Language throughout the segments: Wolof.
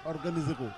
organiser ko.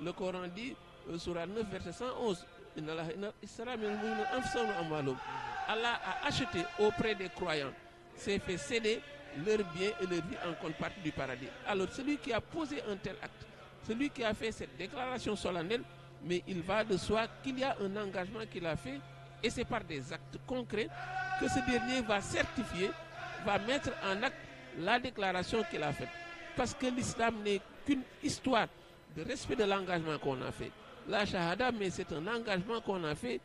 Le Coran dit, Surah 9, verset 111, Allah a acheté auprès des croyants, s'est fait céder leurs biens et leur vie en contrepartie du paradis. Alors celui qui a posé un tel acte, celui qui a fait cette déclaration solennelle, mais il va de soi qu'il y a un engagement qu'il a fait, et c'est par des actes concrets que ce dernier va certifier, va mettre en acte la déclaration qu'il a faite. Parce que l'islam n'est qu'une histoire de respect de l'engagement qu'on a fait. La shahada, mais c'est un engagement qu'on a fait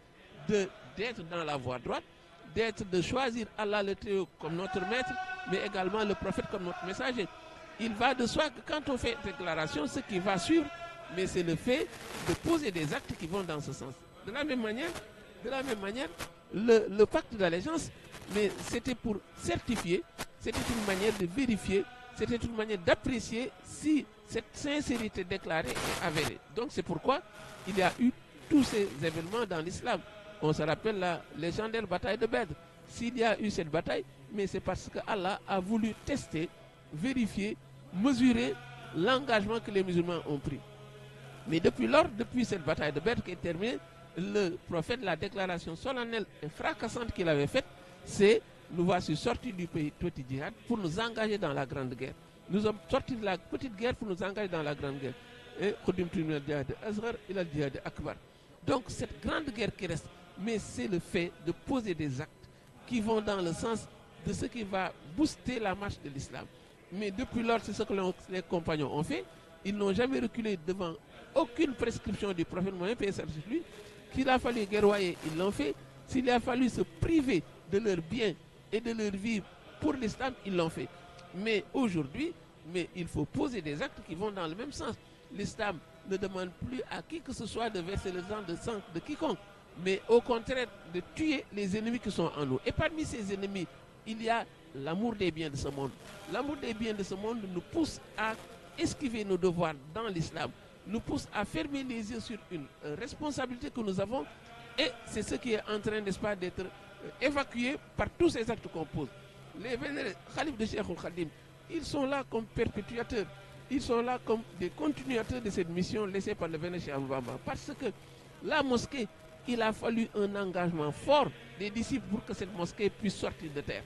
d'être dans la voie droite, de choisir Allah le Très-Haut comme notre maître, mais également le prophète comme notre messager. Il va de soi que quand on fait une déclaration, ce qui va suivre, mais c'est le fait de poser des actes qui vont dans ce sens. De la même manière, le pacte d'allégeance, mais c'était pour certifier, c'était une manière de vérifier, c'était une manière d'apprécier si cette sincérité déclarée est avérée. Donc c'est pourquoi il y a eu tous ces événements dans l'islam. On se rappelle la légendaire bataille de Badr. S'il y a eu cette bataille, mais c'est parce que Allah a voulu tester, vérifier, mesurer l'engagement que les musulmans ont pris. Mais depuis cette bataille de Badr qui est terminée, le prophète, la déclaration solennelle et fracassante qu'il avait faite, c'est nous voici sortis du petit djihad pour nous engager dans la grande guerre. Nous sommes sortis de la petite guerre pour nous engager dans la grande guerre. Et donc cette grande guerre qui reste, mais c'est le fait de poser des actes qui vont dans le sens de ce qui va booster la marche de l'islam. Mais depuis lors, c'est ce que les compagnons ont fait. Ils n'ont jamais reculé devant aucune prescription du prophète Mohammed, paix et salut sur lui. Qu'il a fallu guerroyer, ils l'ont fait. S'il a fallu se priver de leurs biens et de leur vie pour l'islam, ils l'ont fait. Mais aujourd'hui, il faut poser des actes qui vont dans le même sens. L'islam ne demande plus à qui que ce soit de verser le sang de quiconque, mais au contraire de tuer les ennemis qui sont en nous. Et parmi ces ennemis, il y a l'amour des biens de ce monde. L'amour des biens de ce monde nous pousse à esquiver nos devoirs dans l'islam, nous pousse à fermer les yeux sur une responsabilité que nous avons, et c'est ce qui est en train, n'est-ce pas, d'être évacué par tous ces actes qu'on pose. Les vénérés Khalif de Cheikh Khadim, ils sont là comme perpétuateurs, ils sont là comme des continuateurs de cette mission laissée par le vénéré Cheikh Bamba. Parce que la mosquée, il a fallu un engagement fort des disciples pour que cette mosquée puisse sortir de terre.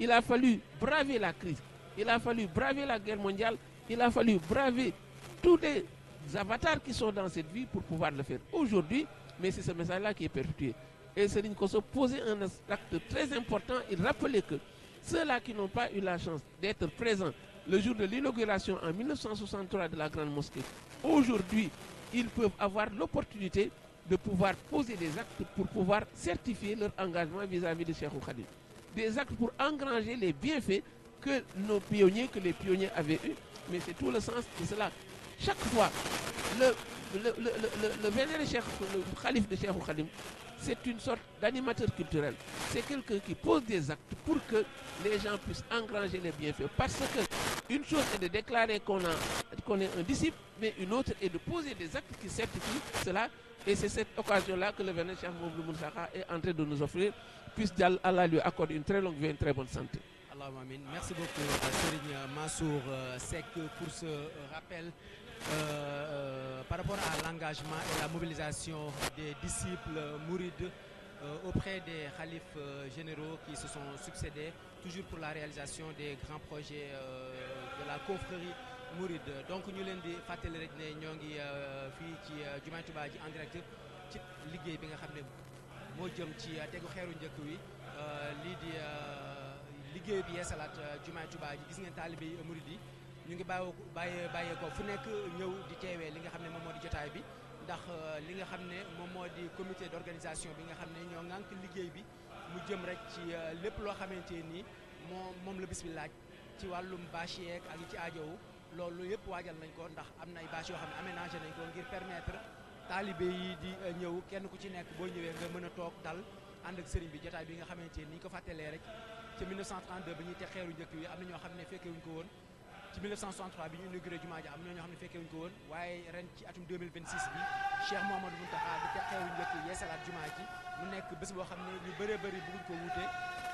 Il a fallu braver la crise, il a fallu braver la guerre mondiale, il a fallu braver tous les avatars qui sont dans cette vie pour pouvoir le faire. Aujourd'hui, mais c'est ce message-là qui est perpétué. Et Serigne Kosso posait un acte très important. Il rappelait que ceux-là qui n'ont pas eu la chance d'être présents le jour de l'inauguration en 1963 de la Grande Mosquée, aujourd'hui, ils peuvent avoir l'opportunité de pouvoir poser des actes pour pouvoir certifier leur engagement vis-à-vis de Cheikh Khadim. Des actes pour engranger les bienfaits que les pionniers avaient eus. Mais c'est tout le sens de cela. Chaque fois, le vénéré Cheikh, le Khalif de Cheikh Khadim, c'est une sorte d'animateur culturel. C'est quelqu'un qui pose des actes pour que les gens puissent engranger les bienfaits. Parce que une chose est de déclarer qu'on est un disciple, mais une autre est de poser des actes qui certifient cela. Et c'est cette occasion-là que le vénéré Cheikh Mouhamadou Mountakha est en train de nous offrir. Puisse Allah lui accorde une très longue vie et une très bonne santé. Allahumma amin. Merci beaucoup Serigne Mansour Seck pour ce rappel par rapport à l'engagement et la mobilisation des disciples mourides auprès des khalifes généraux qui se sont succédés, toujours pour la réalisation des grands projets de la confrérie mouride. Donc ñu leen di fàttali rek ne ñoo ngi fii ci Jumaay Tuubaa ji en direct ci liggéey bi nga xam ne moo jëm ci tegu xeeru njëkk wi lii di liggéey bi yeesalaat Jumaay Tuubaa ji. Gis ngeen taalibe yi murid yi ñu ngi bàyyee ko fu nekk ñëw di teewee li nga xam ne moom moo di jotaay bi, ndax li nga xam ne moom moo di comité d'organisation bi nga xam ne ñoo ŋànk liggéey bi mu jëm rek ci lépp loo xamante ni moom la bis bi laaj ci wàllum bâche yeeg ak yi ci aajowu. Loolu yëpp waajal nañ ko ndax am na ay bâche yoo xam ne aménagé nañ ko ngir permettre taalibe yi di ñëw kenn ku ci nekk boo ñëwee nga mën a toog dal ànd ak sëriñ bi jotaay bi nga xamante ni ñu ko fàttalee rek ci 1932 ba ñuy te xeeru njëkk wi am na ñoo xam ne fekke wuñ ko woon ci 1963 bi ñu inauguré jumaa ji am ñoo xam ne fekkee wuñ ko woon waaye ren ci atum 2026 bi Cheikh Mouhamadou Mountakha di xewu njëkk yeesalaat jumaa ji mu nekk bés boo xam ne ñu bëree bëri bëgguñ ko wuute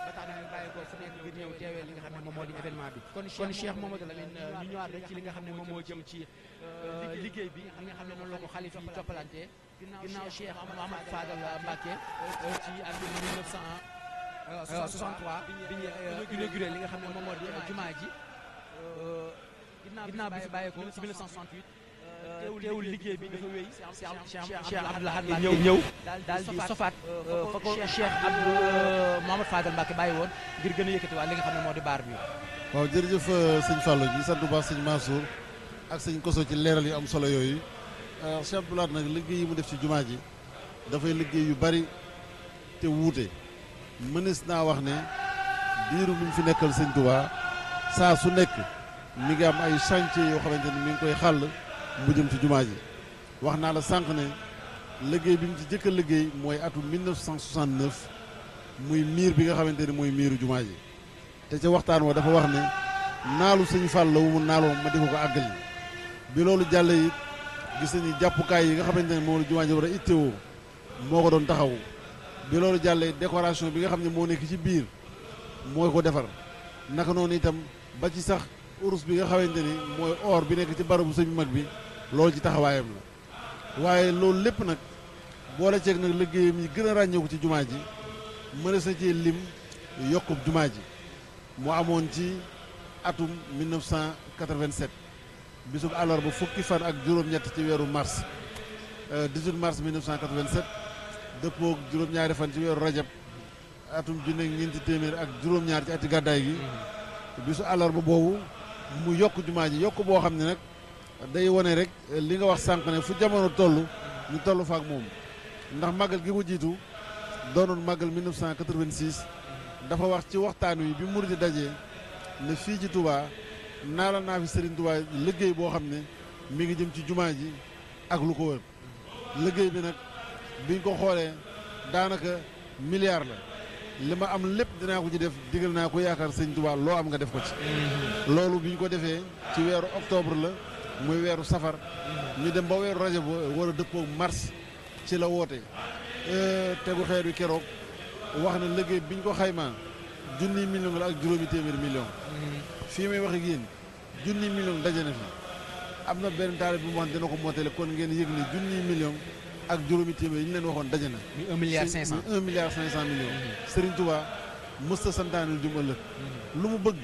ba tax na ñu bàyyi ko fu nekk ngir ñëw teewee li nga xam ne moom moo di événement bi kon Cheikh Mouhamadou Lamine ñu ñëwaat rek ci li nga xam ne moom moo jëm ci liggéey bi li nga xam ne noonu la ko xalif yi toppalante ginnaaw Cheikh Mouhamadou Fadal Mbacké ci atum 1963 bi ñu inauguré li nga xam ne moom moo di jumaa ji ginnaaw bi fi bàyyeekoo ci 1968 teewul liggéey bi dafa wéy Cheikh Abdou Lahad ñëw daal di sofaat fa ko Cheikh Abdou Mouhamadou Fadal Mbacké bàyyi woon ngir gën a yëkkatiwaat li nga xam ne moo di baar bi. waaw jërëjëf sëñ Fallou ñu sant bu baax sëñ Mansour ak sëñ Koso ci leeral yu am solo yooyu Cheikh Abdou Lahad nag liggéey yi mu def ci jumaa ji dafay liggéey yu bari te wuute mënees naa wax ne diiru mi fi nekkal sëñ Touba saa su nekk mi ngi am ay chantier yoo xamante ni mi ngi koy xàll mu jëm ci jumaa ji wax naa la sànq ne liggéey bi mu ci jëkk a liggéey mooy atum 1969 muy miir bi nga xamante ni mooy miiru jumaa ji te ca waxtaan wa dafa wax ne naalu sëñ Fall la wu mu naaloon ma di ko àggali bi loolu jàlle it gis nañu jàppukaay yi nga xamante ne moom la jumaa ji war a ittewoo moo ko doon taxaw bi loolu jàllee décoration bi nga xam ne moo nekk ci biir moo ko defar naka noonu itam ba ci sax urus bi nga xamante ni mooy or bi nekk ci barabu sëñ mag bi loolu ci taxawaayam la waaye loolu lépp nag boole ceeg nag liggéeyam yi gën a ràññeeku ci jumaa ji mënees na cee lim yokkub jumaa ji mu amoon ci atum 1987 bisub àllarba fukki fan ak juróom-ñett ci weeru mars 18 mars 1987 dëppoog juróom-ñaari fan ci weeru rajab atum junne ñeenti téeméer ak juróom-ñaar ci ati gàddaay gi bisu àllarba boobu mu yokk jumaa ji yokk boo xam ne nag day wone rek li nga wax sànq ne fu jamono toll ñu toll fa ak moom ndax màggal gi ko jiitu doonoon màggal 1986 dafa wax ci waxtaan wi bi murid dajee ne fii ci Touba naala naa fi Serigne Touba liggéey boo xam ne mi ngi jëm ci jumaa ji ak lu ko wër liggéey bi nag biñ ko xoolee daanaka milliard la li ma am lépp dinaa ko ci def digal naa ko yaakaar sëñ Touba loo am nga def ko ci loolu bi ñu ko defee ci weeru octobre la muy weeru safar ñu dem ba weeru rajab war a dëppoo mars ci la woote tegu xeer wi keroog wax na liggéey bi ñu ko xaymaa junniy million la ak juróomi téeméeri million fii may wax ak yéen junniy million daje na fi am na benn taale bu mu wax dina ko mottale kon ngeen yëg ne junniy million ak juróomi téeméer yi ñu leen waxoon daje na. muy 1 milliard 500 muy 1 milliard 500 millions. Serigne Touba mësta santaanul jum ëllëg lu mu bëgg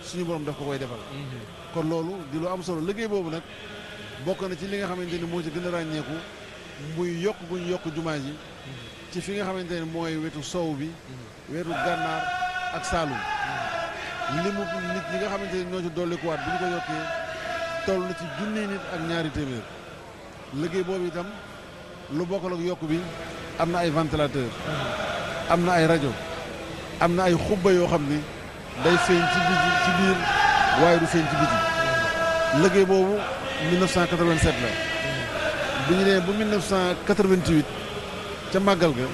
suñu borom daf ko koy defal. kon loolu di lu am solo liggéey boobu nag bokk na ci li nga xamante ni moo ci gën a ràññeeku muy yokk gu ñu yokk jumaa ji ci fi nga xamante ne mooy wetu sow bi wetu gànnaar ak Saalum limu nit ñi nga xamante ne ñoo ci dollikuwaat bi ñu ko yokkee toll na ci junni nit ak ñaari téeméer liggéey boobu itam lu bokkal ak yokk bi am na ay ventilateur am na ay rajo am na ay xubba yoo xam ni day feeñ ci biir waaye du feeñ ci biti liggéey boobu 1987 la bu ñu nee bu 1988 ca màggal ga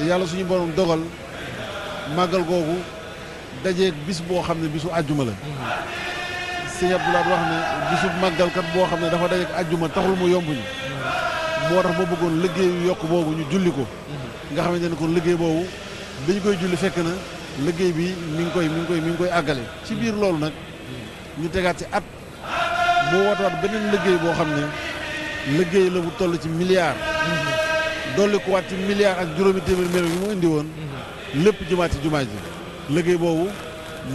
yàlla suñu borom dogal màggal googu dajeeg bis boo xam ne bisu àjjuma la sëñ Abdou Lahad wax ne bisu màggalkat boo xam ne dafa dajeeg àjjuma taxul mu yomb ñu moo tax ma bëggoon liggéeyu yokk boobu ñu julli ko nga xamante ne kon liggéey boobu bi ñu koy julli fekk na liggéey bi mi ngi koy àggale ci biir loolu nag ñu tegaat ci at mu wootewaat beneen liggéey boo xam ne liggéey la bu toll ci milliard dolli ko waat ci milliard ak juróomi téeméer million yi mu indi woon lépp jëmaat ci jumaa ji liggéey boobu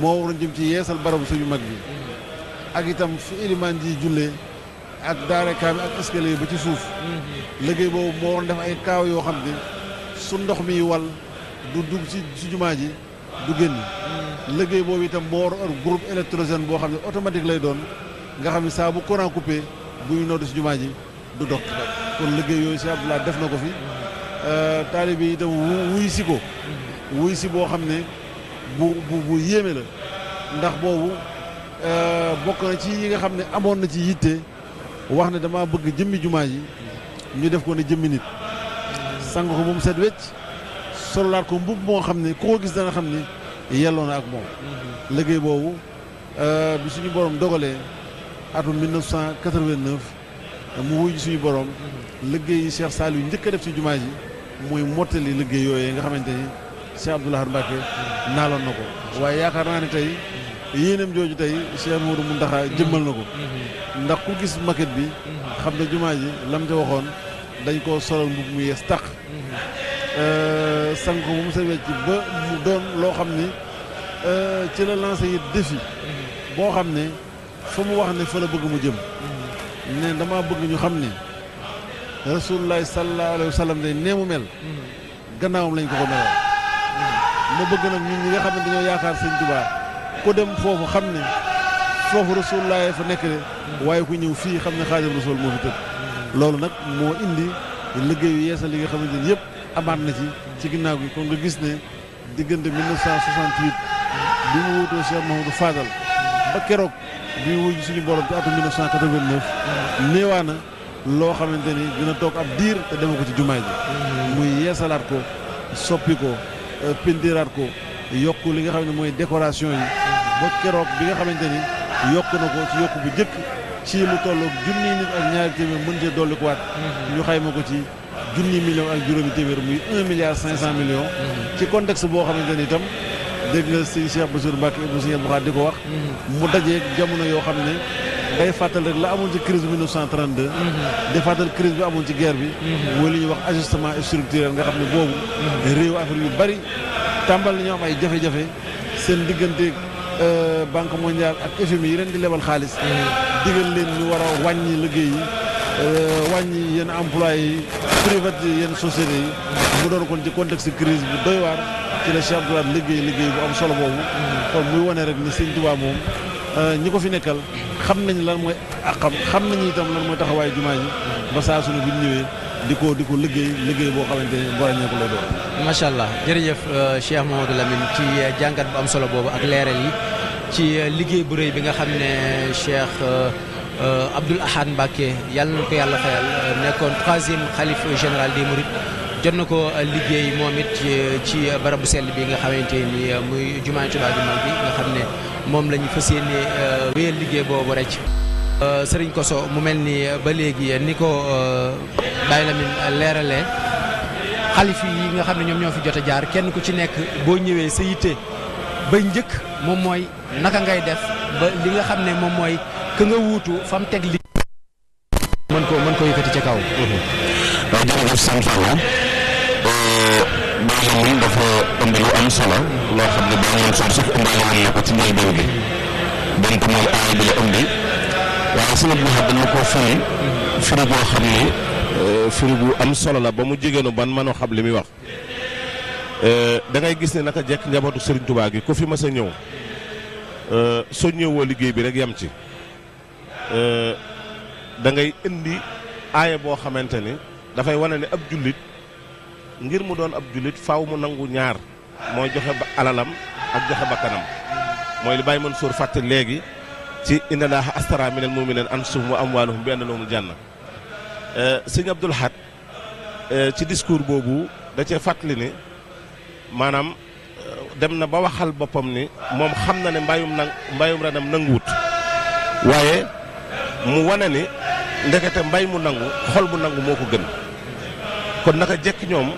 moo waroon jëm ci yeesal barabu suñu mag bi ak itam fi ilimaan ji jullee ak daare kaami ak escalier ba ci suuf liggéey boobu moo waroon def ay kaaw yoo xam ne su ndox mi wal du dugg ci jumaa ji du génn liggéey boobu itam moo war a groupe électrogène boo xam ne automatique lay doon nga xam ne saa bu courant coupé bu ñu noddu ci jumaa ji du dog kon liggéey yooyu si Abdou Lahad def na ko fi taalibe yi itam wuy si ko wuy si boo xam ne bu yéeme la ndax boobu bokk na ci yi nga xam ne amoon na ci yitte wax ne dama bëgg jëmmi jumaa ji ñu def ko ne jëmmi nit sang ko moom set wecc sololaat ko mbubb moo xam ne ku ko gis dana xam ne yelloo na ak moom liggéey boobu bi suñu borom dogalee atum 1989 mu wuy ji suñu borom liggéey yi Cheikh Saliou njëkk a def ci jumaa ji mooy mottali liggéey yooyu nga xamante ni Cheikh Abdoul Ahad Mbacké naaloon na ko waaye yaakaar naa ne tey yéenam jooju tey Cheikh Mouhamadou Mountakha jëmmal na ko ndax ku gis maquette bi xam ne jumaa ji lam ca waxoon dañ koo solal mbubb mu yees tàq sang ko bu mu sa wecc ba mu doon loo xam ni ci la lancé yi défi boo xam ne fa mu wax ne fa la bëgg mu jëm ne dama bëgg ñu xam ne rasulullah sallallahu alayhi wa sallam day nee mu mel gannaawam lañ ko melal ma bëgg nag ñun ñi nga xam ne dañoo yaakaar sëñ Tuubaa ku dem foofu xam ne foofu rasulullah fa nekk de waaye ku ñëw fii xam ne Xaadimu Rasuul moo fi tëdd loolu nag moo indi liggéeyu yeesal yi nga xamante ni yëpp amaat na ci ginnaaw gi kon nga gis ne diggante 1968 bi mu wutoo Cheikh Mahamadou Fadal ba keroog bi mu wuj suñu borom ci atum 1989 néewaa na loo xamante ni dina toog ab diir te dema ko ci jumaa ji muy yeesalaat ko soppi ko pintiraat ko yokk li nga xam ne mooy décoration yi ba keroog bi nga xamante ni yokk na ko ci yokk bu jëkk ci lu tolloog junni nit ak ñaari téeméer mën cee dolli ko waat ñu xayma ko ci junni million ak juróomi téeméer muy 1 milliard 500 millions ci contexte boo xamante ni itam dégg nga sëñ Cheikh Bassirou Mbacké ibnu sëñ Abdou Khadre di ko wax mu dajeeg jamono yoo xam ne day fàttal rek la amoon ci crise 1932 di fàttal crise bi amoon ci guerre bi mooy li ñuy wax ajustement structurel nga xam ne boobu réew Afrique yu bari tàmbal nañu am ay jafe-jafe seen diggante banque mondiale ak FMI yi leen di lebal xaalis digal leen ñu war a wàññi liggéey yi wàññi yenn employés yi privatiser yenn sociétés yi mu doon kon ci contexte crise bi doy waar ci la Cheikh Abdoul Ahad liggéey bu am solo boobu kon muy wane rek ni Sëñ Tuubaa moom ñi ko fi nekkal xam nañ lan mooy àqam xam nañu itam lan mooy taxawaayu jumaa ji ba saa suñu bi ñëwee di ko liggéey boo xamante ne boorañee ko lay doon. macha allah jërëjëf Cheikh Mamadou Lamine ci jàngat bu am solo boobu ak leeral yi ci liggéey bu rëy bi nga xam ne Cheikh Abdoul Ahad Mbacké yàlla na ko yàlla fayal nekkoon 3e xalif général des Mourides jot na ko liggéey moom it ci barabu sell bi nga xamante ni muy jumaa Tuubaa ju mag bi nga xam ne moom la ñu fas yéene wéyal liggéey boobu rek. Sëriñ Koso mu mel ni ba léegi ni ko Baye Lamine leeralee xalif yi nga xam ne ñoom ñoo fi jot a jaar kenn ku ci nekk boo ñëwee sa yitte ba njëkk moom mooy naka ngay def ba li nga xam ne moom mooy ka nga wuutu fa mu teg li mën ko yëkkati ca kaw. waaw jërëjëf sant Fallou Baye Lamine dafa indi lu am solo loo xam ne Baye Mansour sax indaale woon na ko ci njëlbéen bi donc mooy aay bi la indi waaye sëñ Abdou Lahad dañ koo firi boo xam ne firi bu am solo la ba mu jigéenu ban mënoo xam li muy wax da ngay gis ne naka jekk njabootu Serigne Touba gi ku fi mas a ñëw soo ñëwoo liggéey bi rek yam ci da ngay indi aaya boo xamante ni dafay wane ne ab jullit ngir mu doon ab jullit faaw mu nangu ñaar mooy joxe alalam ak joxe bakkanam mooy li Baye Mansour fàtte léegi ci inna Allaaha astara minal mu'minina anfusahum wa amwaalahum bi anna lahumul janna sëñ Abdoul Ahad ci discours boobu da cee fàttali ni maanaam dem na ba waxal boppam ni moom xam na ne mbayum renam nanguwut waaye mu wane ni ndekete mbay mu nangu xol bu nangu moo ko gën kon naka jekk ñoom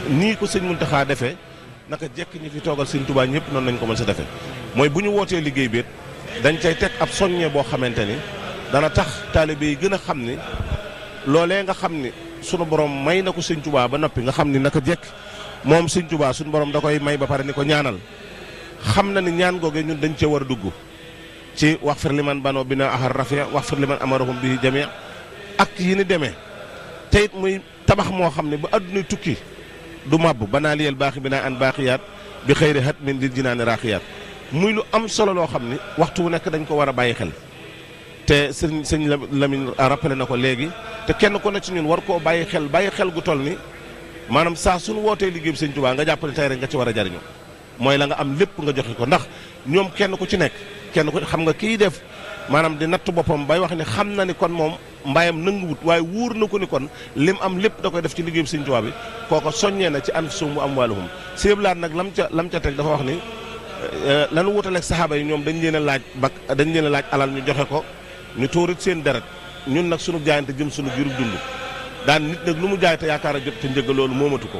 nii ko sëñ Muntaxa defee naka jekk ñi fi toogal sëñ Tuubaa ñëpp noonu nañ ko mën sa defee mooy bu ñu wootee liggéey bi dañ cay teg ab soññe boo xamante ni dana tax taalibe yi gën a xam ni loolee nga xam ni sunu borom may na ko sëñ Tuubaa ba noppi nga xam ni naka jekk moom sëñ Tuubaa sunu borom da koy may ba pare ni ko ñaanal xam na ni ñaan googee ñun dañ cee war a dugg ci wax fir liman bano bina ahar rafia wax fir liman amarahum bi jamia ak yi ni demee te it muy tabax moo xam ne ba addunay tukki du màbb banaa liyel baaxi binaa an baaxiyaat bi xëyri hat min lil jinaani raaxiyaat muy lu am solo loo xam ni waxtu wu nekk dañ ko war a bàyyi xel te sëñ Lamine rappelé na ko léegi te kenn ku ne ci ñun war koo bàyyi xel gu toll ni maanaam saa suñu wootee liggéey bi sëñ Tuubaa nga jàppale tey rek nga ci war a jariñu mooy la nga am lépp nga joxe ko ndax ñoom kenn ku ci nekk kenn ku xam nga kii def maanaam di natt boppam bay wax ni xam na ni kon moom mbayam nanguwut waaye wóor na ko ni kon lim am lépp da koy def ci liggéey bi sëñ Tuubaa bi kooko soññee na ci anfusahum wa amwaaluhum sëñ Laat nag lam ca teg dafa wax ni lanu wutaleeg saxaaba yi ñoom dañ leen a laaj alal ñu joxe ko ñu tóorit seen deret ñun nag sunu jaayante jëm sunu giru dund daan nit nag lu mu jaay te yaakaar a jot te njëgg loolu moomatu ko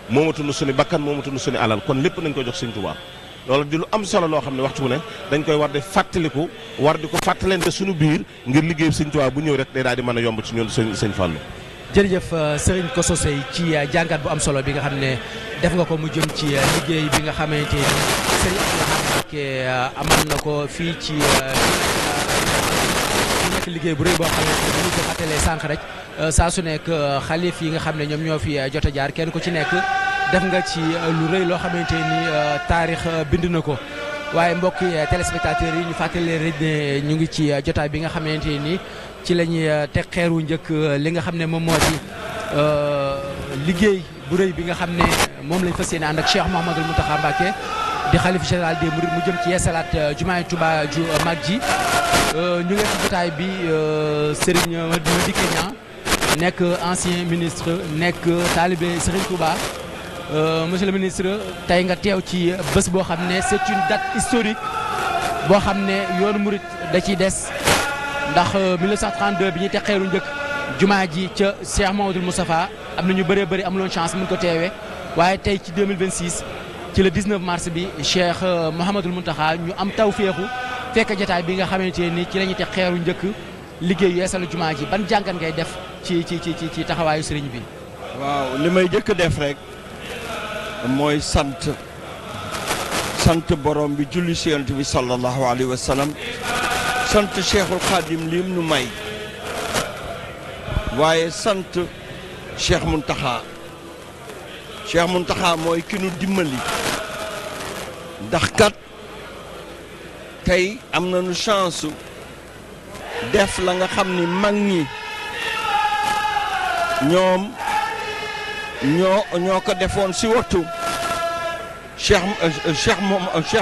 moomatu nu suñu bakkan moomatu nu suñu alal kon lépp nañ ko jox Sëñ Tuubaa loolu di lu am solo loo xam ne waxtu ne dañ koy war di fàttaliku war di ko fàttalente suñu biir ngir liggéey Sëñ Tuubaa bu ñëw rek day daal di mën a yomb ci ñun sëñ Fallou. jërëjëf Serigne Kosso Seye ci jàngat bu am solo bi nga xam ne def nga ko mu jëm ci liggéey bi nga xamante ni Serigne Abdou Lahad Mbacké amal na ko fii ci nekk liggéey bu rëy boo xam ne ñu ko fàttalee sànq rek saa su nekk xalif yi nga xam ne ñoom ñoo fi jot a jaar kenn ku ci nekk def nga ci lu rëy loo xamante ni taarix bind na ko waaye mbokki téléspectateurs yi ñu fàttali rek ne ñu ngi ci jotaay bi nga xamante ni ci la ñuy teg xeeru njëkk li nga xam ne moom moo di liggéey bu rëy bi nga xam ne moom lañ fas yéene ànd ak Cheikh Mouhamadoul Mountakha Mbacké di xalif général des Mourides mu jëm ci yeesalaat jumaay Touba ju mag ji ñu ngi ci jotaay bi Serigne Madické Niang nekk ancien ministre nekk talibé Serigne Touba monsieur le ministre tey nga teew ci bés boo xam ne c'est une date historique boo xam ne yoonu murit da ciy des ndax 1932 bi ñuy teg xeeru njëkk jumaa ji ca Cheikh Mouhamadoul Moustapha am na ñu bëree bëri amuloon chance mun ko teewee waaye tey ci 2026 ci le 19 mars bi Cheikh Mouhamadoul Mountakha ñu am tawféexu fekk jotaay bi nga xamante ni ci la ñuy teg xeeru njëkk liggéey yeesalu jumaa ji ban jàngat ngay def ci taxawaayu sëriñ bi. waaw li may jëkk def rek mooy sant borom bi julli si yonent bi sallallahu alayhi wa sallam sant Cheikhul Khadim lim nu may waaye sant Cheikh Mountakha mooy ki nu dimbali ndax kat tey am nañu chance def la nga xam ni mag ñi ñoo ko defoon si wattu Cheikh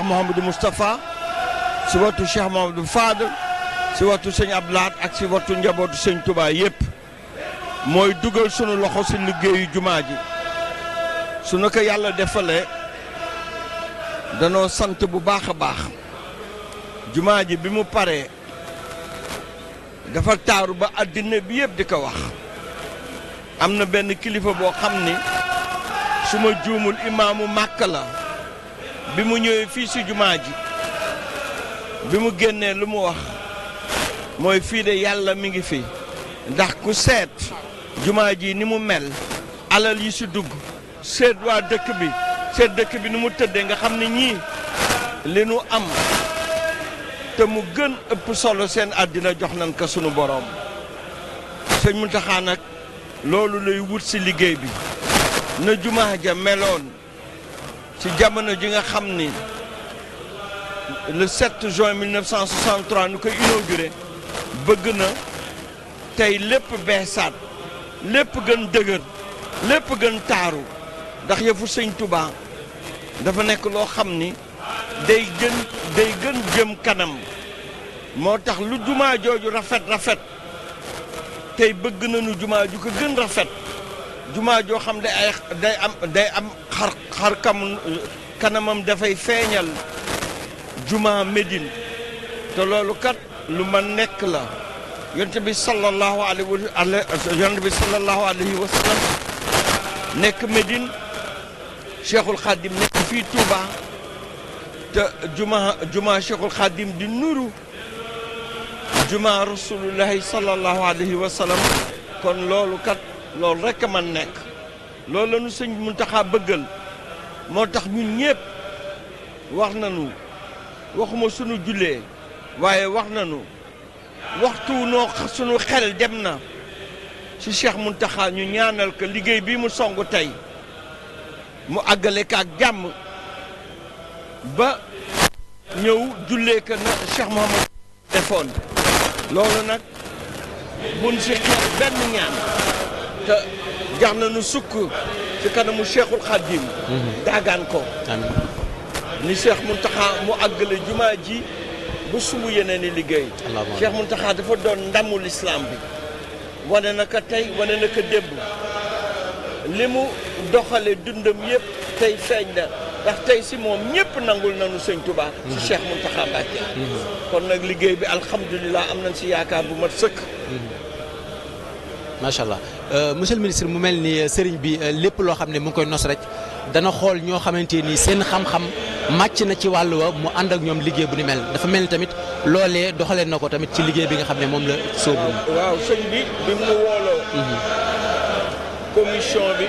Mouhamadou Moustapha si wattu Cheikh Mouhamadou Fadel si wattu sëñ Abdou Lahad ak si wattu njabootu sëñ Touba yépp mooy dugal sunu loxo si liggéeyu jumaa ji su na ko yàlla defalee danoo sant bu baax a baax jumaa ji bi mu paree dafa taaru ba àddina bi yëpp di ko wax am na benn kilifa boo xam ni su ma juumul imaamu Màkka la bi mu ñëwee fii si jumaa ji bi mu génnee lu mu wax mooy fii de yàlla mi ngi fi ndax ku seet jumaa ji ni mu mel alal yi si dugg seet waa dëkk bi seet dëkk bi ni mu tëddee nga xam ne ñii li nu am te mu gën ëpp solo seen àddina jox nañ ko sunu boroom sëñ Mountakha nag loolu lay wut si liggéey bi na jumaa ja meloon ci jamono ji nga xam ni le 7 juin 1963 nu koy inauguré bëgg na tey lépp beesaat lépp gën dëgër lépp gën taaru ndax yëfu sëñ Touba dafa nekk loo xam ni day gën jëm kanam moo tax lu jumaa jooju rafet tey bëgg nañu jumaa ju ko gën rafet jumaa joo xam day am xar kanamam dafay feeñal jumaa Médine te loolu kat lu ma nekk la yonent bi sallallahu alayhi wa sallam nekk Médine Cheikhul Khadim nekk fii Touba te jumaa Cheikhul Khadim di nuru jumaa rasulullahi sallallahu alayhi wa sallam kon loolu kat loolu rekk man nekk loolu la ñu sëñ Mountakha bëggal moo tax ñun ñëpp wax nañu waxuma sunu jullee waaye wax nañu waxtu noo sunu xel dem na ci Cheikh Mountakha ñu ñaanal ko liggéey bii mu songu tey mu àggale ko ak jàmm ba ñëw jullee ko na Cheikh Mouhamad defoon loolu nag buñ si xeex benn ñaan te jar nañu sukk ci kanamu Cheikhul Khadim daagaan ko ni Cheikh Mountakha mu àggale jumaa ji ba sumb yeneen i liggéey Cheikh Mountakha dafa doon ndamul islam bi wane na ko tey wane na ko démb li mu doxale dundam yëpp tey feeñ na ndax tey si moom ñëpp nangul nañu sëñ Touba si Cheikh Mountakha Mbacké kon nag liggéey bi alhamdulilah am nañ si yaakaar bu mat sëkk macha allah monsieur le ministre mu mel ni sëriñ bi lépp loo xam ne mu ngi koy nos rek dana xool ñoo xamante ni seen xam-xam màcc na ci wàllu wa mu ànd ak ñoom liggéey bu ni mel dafa mel ni tamit loolee doxalee na ko tamit ci liggéey bi nga xam ne moom la sóobu. waaw sëñ bi bi mu wooloo commission bi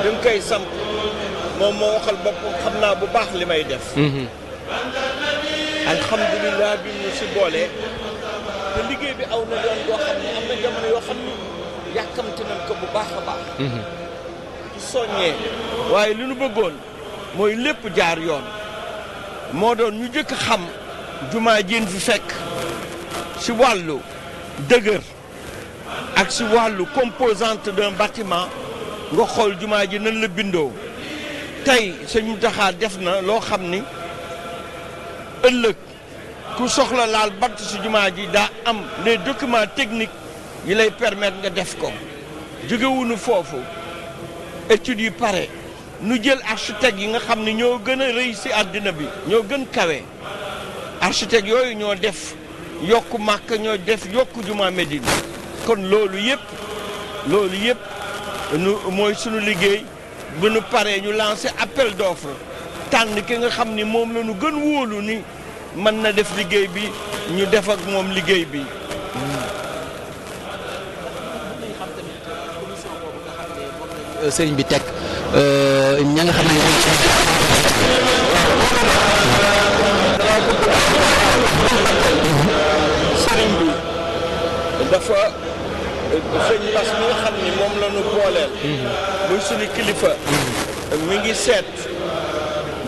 bi mu koy samp moom moo waxal boppam xam naa bu baax li may def alhamdulilah bi mu si boolee te liggéey bi aw na doon boo xam ne am na jamono yoo xam ne yàkkamti nañ ko bu baax a baax ci soññee waaye li nu bëggoon mooy lépp jaar yoon moo doon ñu jëkk xam jumaa jeen fi fekk si wàllu dëgër ak si wàllu composante d'un bâtiment nga xool jumaa ji nan la bindoo tey sëñ Mountakha def na loo xam ni ëllëg ku soxla laal bant si jumaa ji daa am les documents techniques yi lay permettre nga def ko jógewuñu foofu études yi pare nu jël architecte yi nga xam ne ñoo gën a rëy si àddina bi ñoo gën kawe architecte yooyu ñoo def yokku Màkka ñoo def yokku jumaa Médine kon loolu yëpp nu mooy sunu liggéey bu nu paree ñu lancé appel d'offre tànn ki nga xam ni moom la ñu gën wóolu ni mën na def liggéey bi ñu def ak moom liggéey bi. sëriñ bi teg ña nga xam ne sëriñ bi dafa sëñ Bass mi nga xam ni moom la ñu booleel muy suñu kilifa mi ngi seet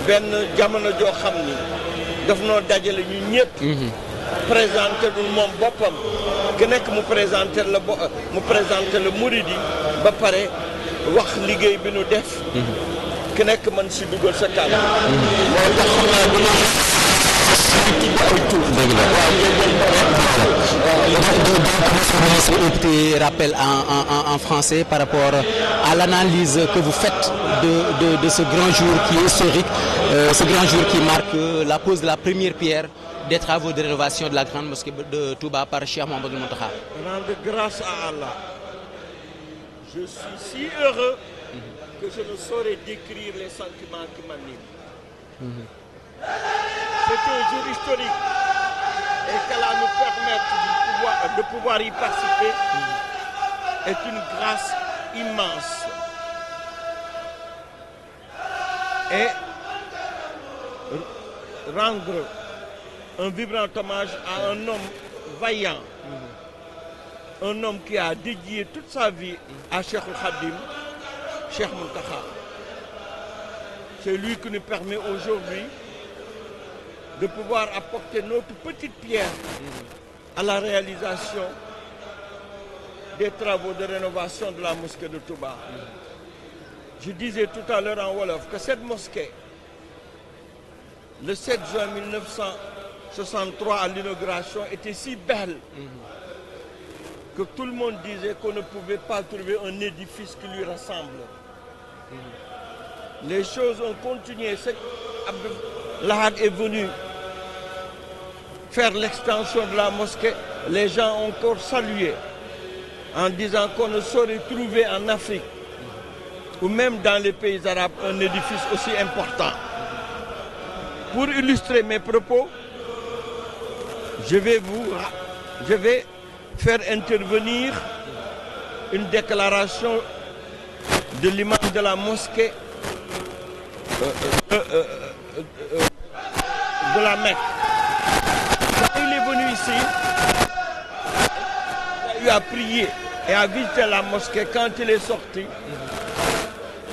benn jamono joo xam ni daf noo dajale ñu ñëpp présenté dul moom boppam ku nekk mu présenté la Mouridi ba pare wax liggéey bi nu def ku nekk mën si dugal sa kàddu moo tax xam naa bu un petit rappel en français par rapport à l'analyse que vous faites de ce grand jour qui est historique, ce grand jour qui marque la pose de la première pierre des travaux de rénovation de la grande mosquée de Touba par Cheikh Mouhamadoul Mountakha. Rendre grâce à Allah. Je suis si heureux que je ne saurais décrire les sentiments qui m'animent. C'est un jour historique et qu'Allah nous permette de pouvoir y participer est une grâce immense. Et rendre un vibrant hommage à un homme vaillant, un homme qui a dédié toute sa vie à Cheikh Khadim, Cheikh Mountakha. C'est lui qui nous permet aujourd'hui de pouvoir apporter notre petite pierre à la réalisation des travaux de rénovation de la mosquée de Touba. Je disais tout à l'heure en Wolof que cette mosquée, le 7 juin 1963 à l'inauguration, était si belle que tout le monde disait qu'on ne pouvait pas trouver un édifice qui lui ressemble. Les choses ont continué. L'Ahad est venu faire l'extension de la mosquée. Les gens ont encore salué en disant qu'on ne saurait trouver en Afrique ou même dans les pays arabes un édifice aussi important. Pour illustrer mes propos, je vais faire intervenir une déclaration de l'imam de la mosquée de la Mecque. Quand il est venu ici, il a prié et a visité la mosquée. Quand il est sorti,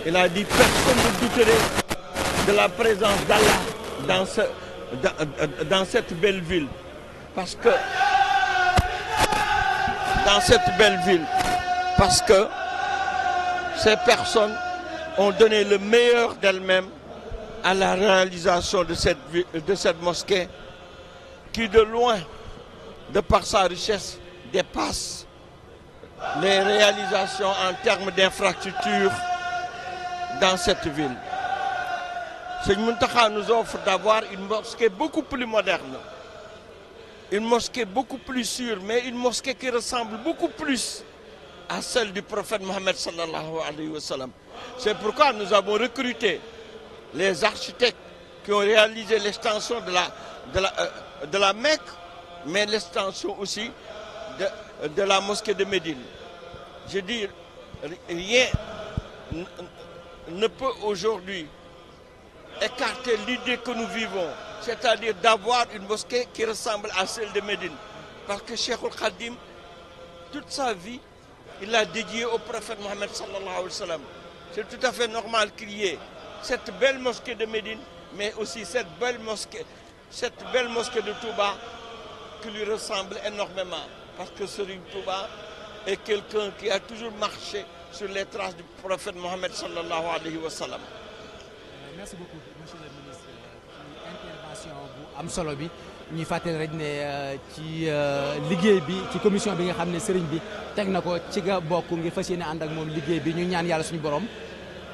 il a dit personne ne douterait de la présence d'Allah dans cette belle ville. Parce que dans cette belle ville, parce que ces personnes ont donné le meilleur d'elles-mêmes à la réalisation de cette mosquée qui de loin, de par sa richesse, dépasse les réalisations en termes d'infrastructures dans cette ville. Seigneur Mountakha nous offre d'avoir une mosquée beaucoup plus moderne, une mosquée beaucoup plus sûre, mais une mosquée qui ressemble beaucoup plus à celle du prophète Mohammed sallallahu alayhi wa sallam. C'est pourquoi nous avons recruté les architectes qui ont réalisé l'extension de la Mecque, mais l'extension aussi de la mosquée de Médine. Je dis, rien ne peut aujourd'hui écarter l'idée que nous vivons, c'est-à-dire d'avoir une mosquée qui ressemble à celle de Médine. Parce que Cheikh Khadim, toute sa vie, il l'a dédié au prophète Mohammed sallallahu alayhi wa sallam. C'est tout à fait normal qu'il y ait cette belle mosquée de Médine, mais aussi cette belle mosquée de Touba qui lui ressemble énormément. Parce que Serigne Touba est quelqu'un qui a toujours marché sur les traces du prophète Mohammed sallallahu alayhi wa sallam. Merci beaucoup monsieur le ministre ci intervention bu am solo bi ñuy fàttali rek ne ci liggéey bi ci commission bi nga xam ne sëriñ bi teg na ko ci nga bokk ngir fas yéene ànd ak moom liggéey bi ñu ñaan yàlla suñu borom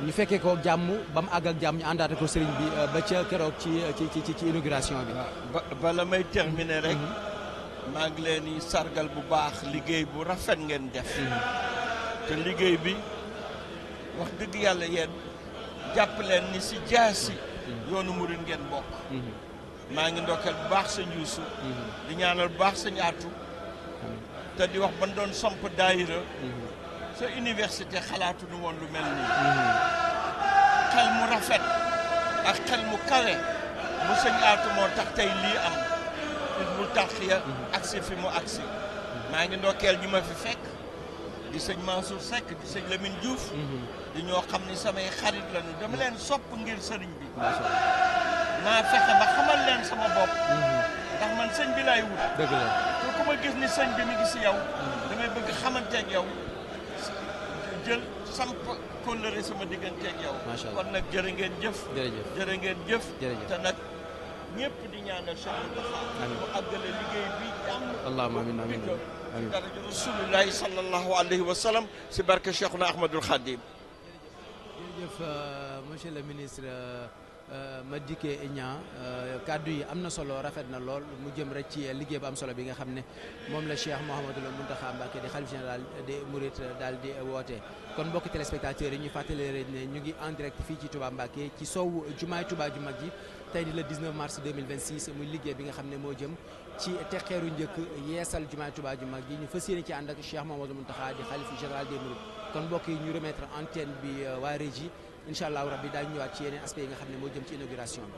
ñu fekkee ko jàmm ba mu àgg ak jàmm ñu àndaate ko sëriñ bi ba ca keroog ci inauguration bi. bala may terminer rek maa ngi leen di sargal bu baax liggéey bu rafet ngeen def. te liggéey bi wax dëgg yàlla yéen. jàpp leen ni si jaasi yoonu murid ngeen bokk. maa ngi ndokkeel bu baax sëñ Yuusu di ñaanal bu baax sëñ Aatu te di wax ban doon samp daayira sa université xalaatu nu woon lu mel nii xel mu rafet ak xel mu kawe mu sëñ Aatu moo tax tey lii am Hizbut Tarqiyyah agsi fi mu agsi maa ngi ndokkeel ñi ma fi fekk di sëñ Mansour Seck di sëñ Lamine Diouf di ñoo xam ni samay xarit lañu dama leen sopp ngir sëriñ bi naa fexe ba xamal leen sama bopp ndax man sëñ bi laay wut dëgg la te ku ma gis ni sëñ bi mi ngi si yow damay bëgg xamanteeg yow jël samp kóllëre sama digganteeg yow kon nag jërë ngeen jëf jërë ngeen jëf te nag ñëpp di ñaanal Cheikh Mountakha mu àggale liggéey bi jàmm allahumma amiin amiin daraja rasulullahi sallallahu alayhi wa sallam si barke Cheikhuna Ahmadul Khadim. jërëjëf monsieur le ministre Madické Niang kaddu yi am na solo rafet na lool mu jëm rek ci liggéey bu am solo bi nga xam ne moom la Cheikh Mouhamadoul Mountakha Mbacké di xalif général des Mourides daal di woote. kon mbokki téléspectateurs yi ñu fàttali rek ne ñu ngi en direct fii ci Touba Mbacké ci sowu jumaay Touba ju mag ji tey di le 19 mars 2026 muy liggéey bi nga xam ne moo jëm ci texeeru njëkk yeesal jumaay Touba ju mag ji ñu fas yéene ci ànd ak Cheikh Mouhamadoul Mountakha di xalif général des Mourides. kon mbokk yi ñu remettre antenne bi waa régie incha allahu rabbi daañu ñëwaat ci yeneen aspect yi nga xam ne moo jëm ci inauguration bi.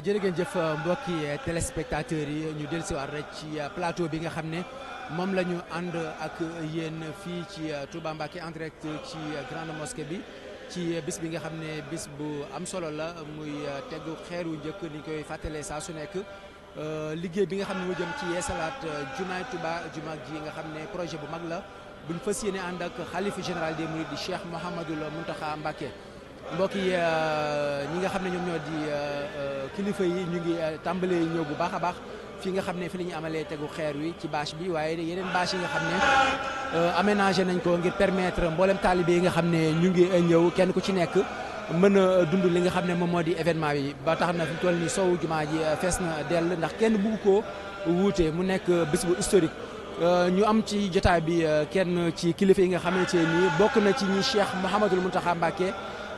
jërëjëf mbokki téléspectateurs yi ñu dellusiwaat rek ci plateau bi nga xam ne moom la ñu ànd ak yéen fii ci Touba Mbacké en direct ci grande mosquée bi ci bis bi nga xam ne bis bu am solo la muy tegu xeeru njëkk ni koy fàttalee saa su nekk liggéey bi nga xam ne mu jëm ci yeesalaat jumaay Touba jumaa ji nga xam ne projet bu mag la buñ fas yéene ànd ak xalifa général des mourides di Cheikh Mouhamadoul Mountakha Mbacké mbokk yi ñi nga xam ne ñoom ñoo di kilifa yi ñu ngi tàmbalee ñëw bu baax a baax fi nga xam ne fi la ñuy amalee tegu xeer wi ci bâche bi waaye yeneen bâche yi nga xam ne aménagé nañ ko ngir permettre mboolem taalibe yi nga xam ne ñu ngi ñëw kenn ku ci nekk mën a dund li nga xam ne moom moo di événement bi ba tax na fi mu toll nii sowu jumaa ji fees na dell ndax kenn bugg koo wuute mu nekk bis bu historique ñu am ci jotaay bi kenn ci kilifa yi nga xamante ni bokk na ci ñi Cheikh Mouhamadoul Mountakha Mbacké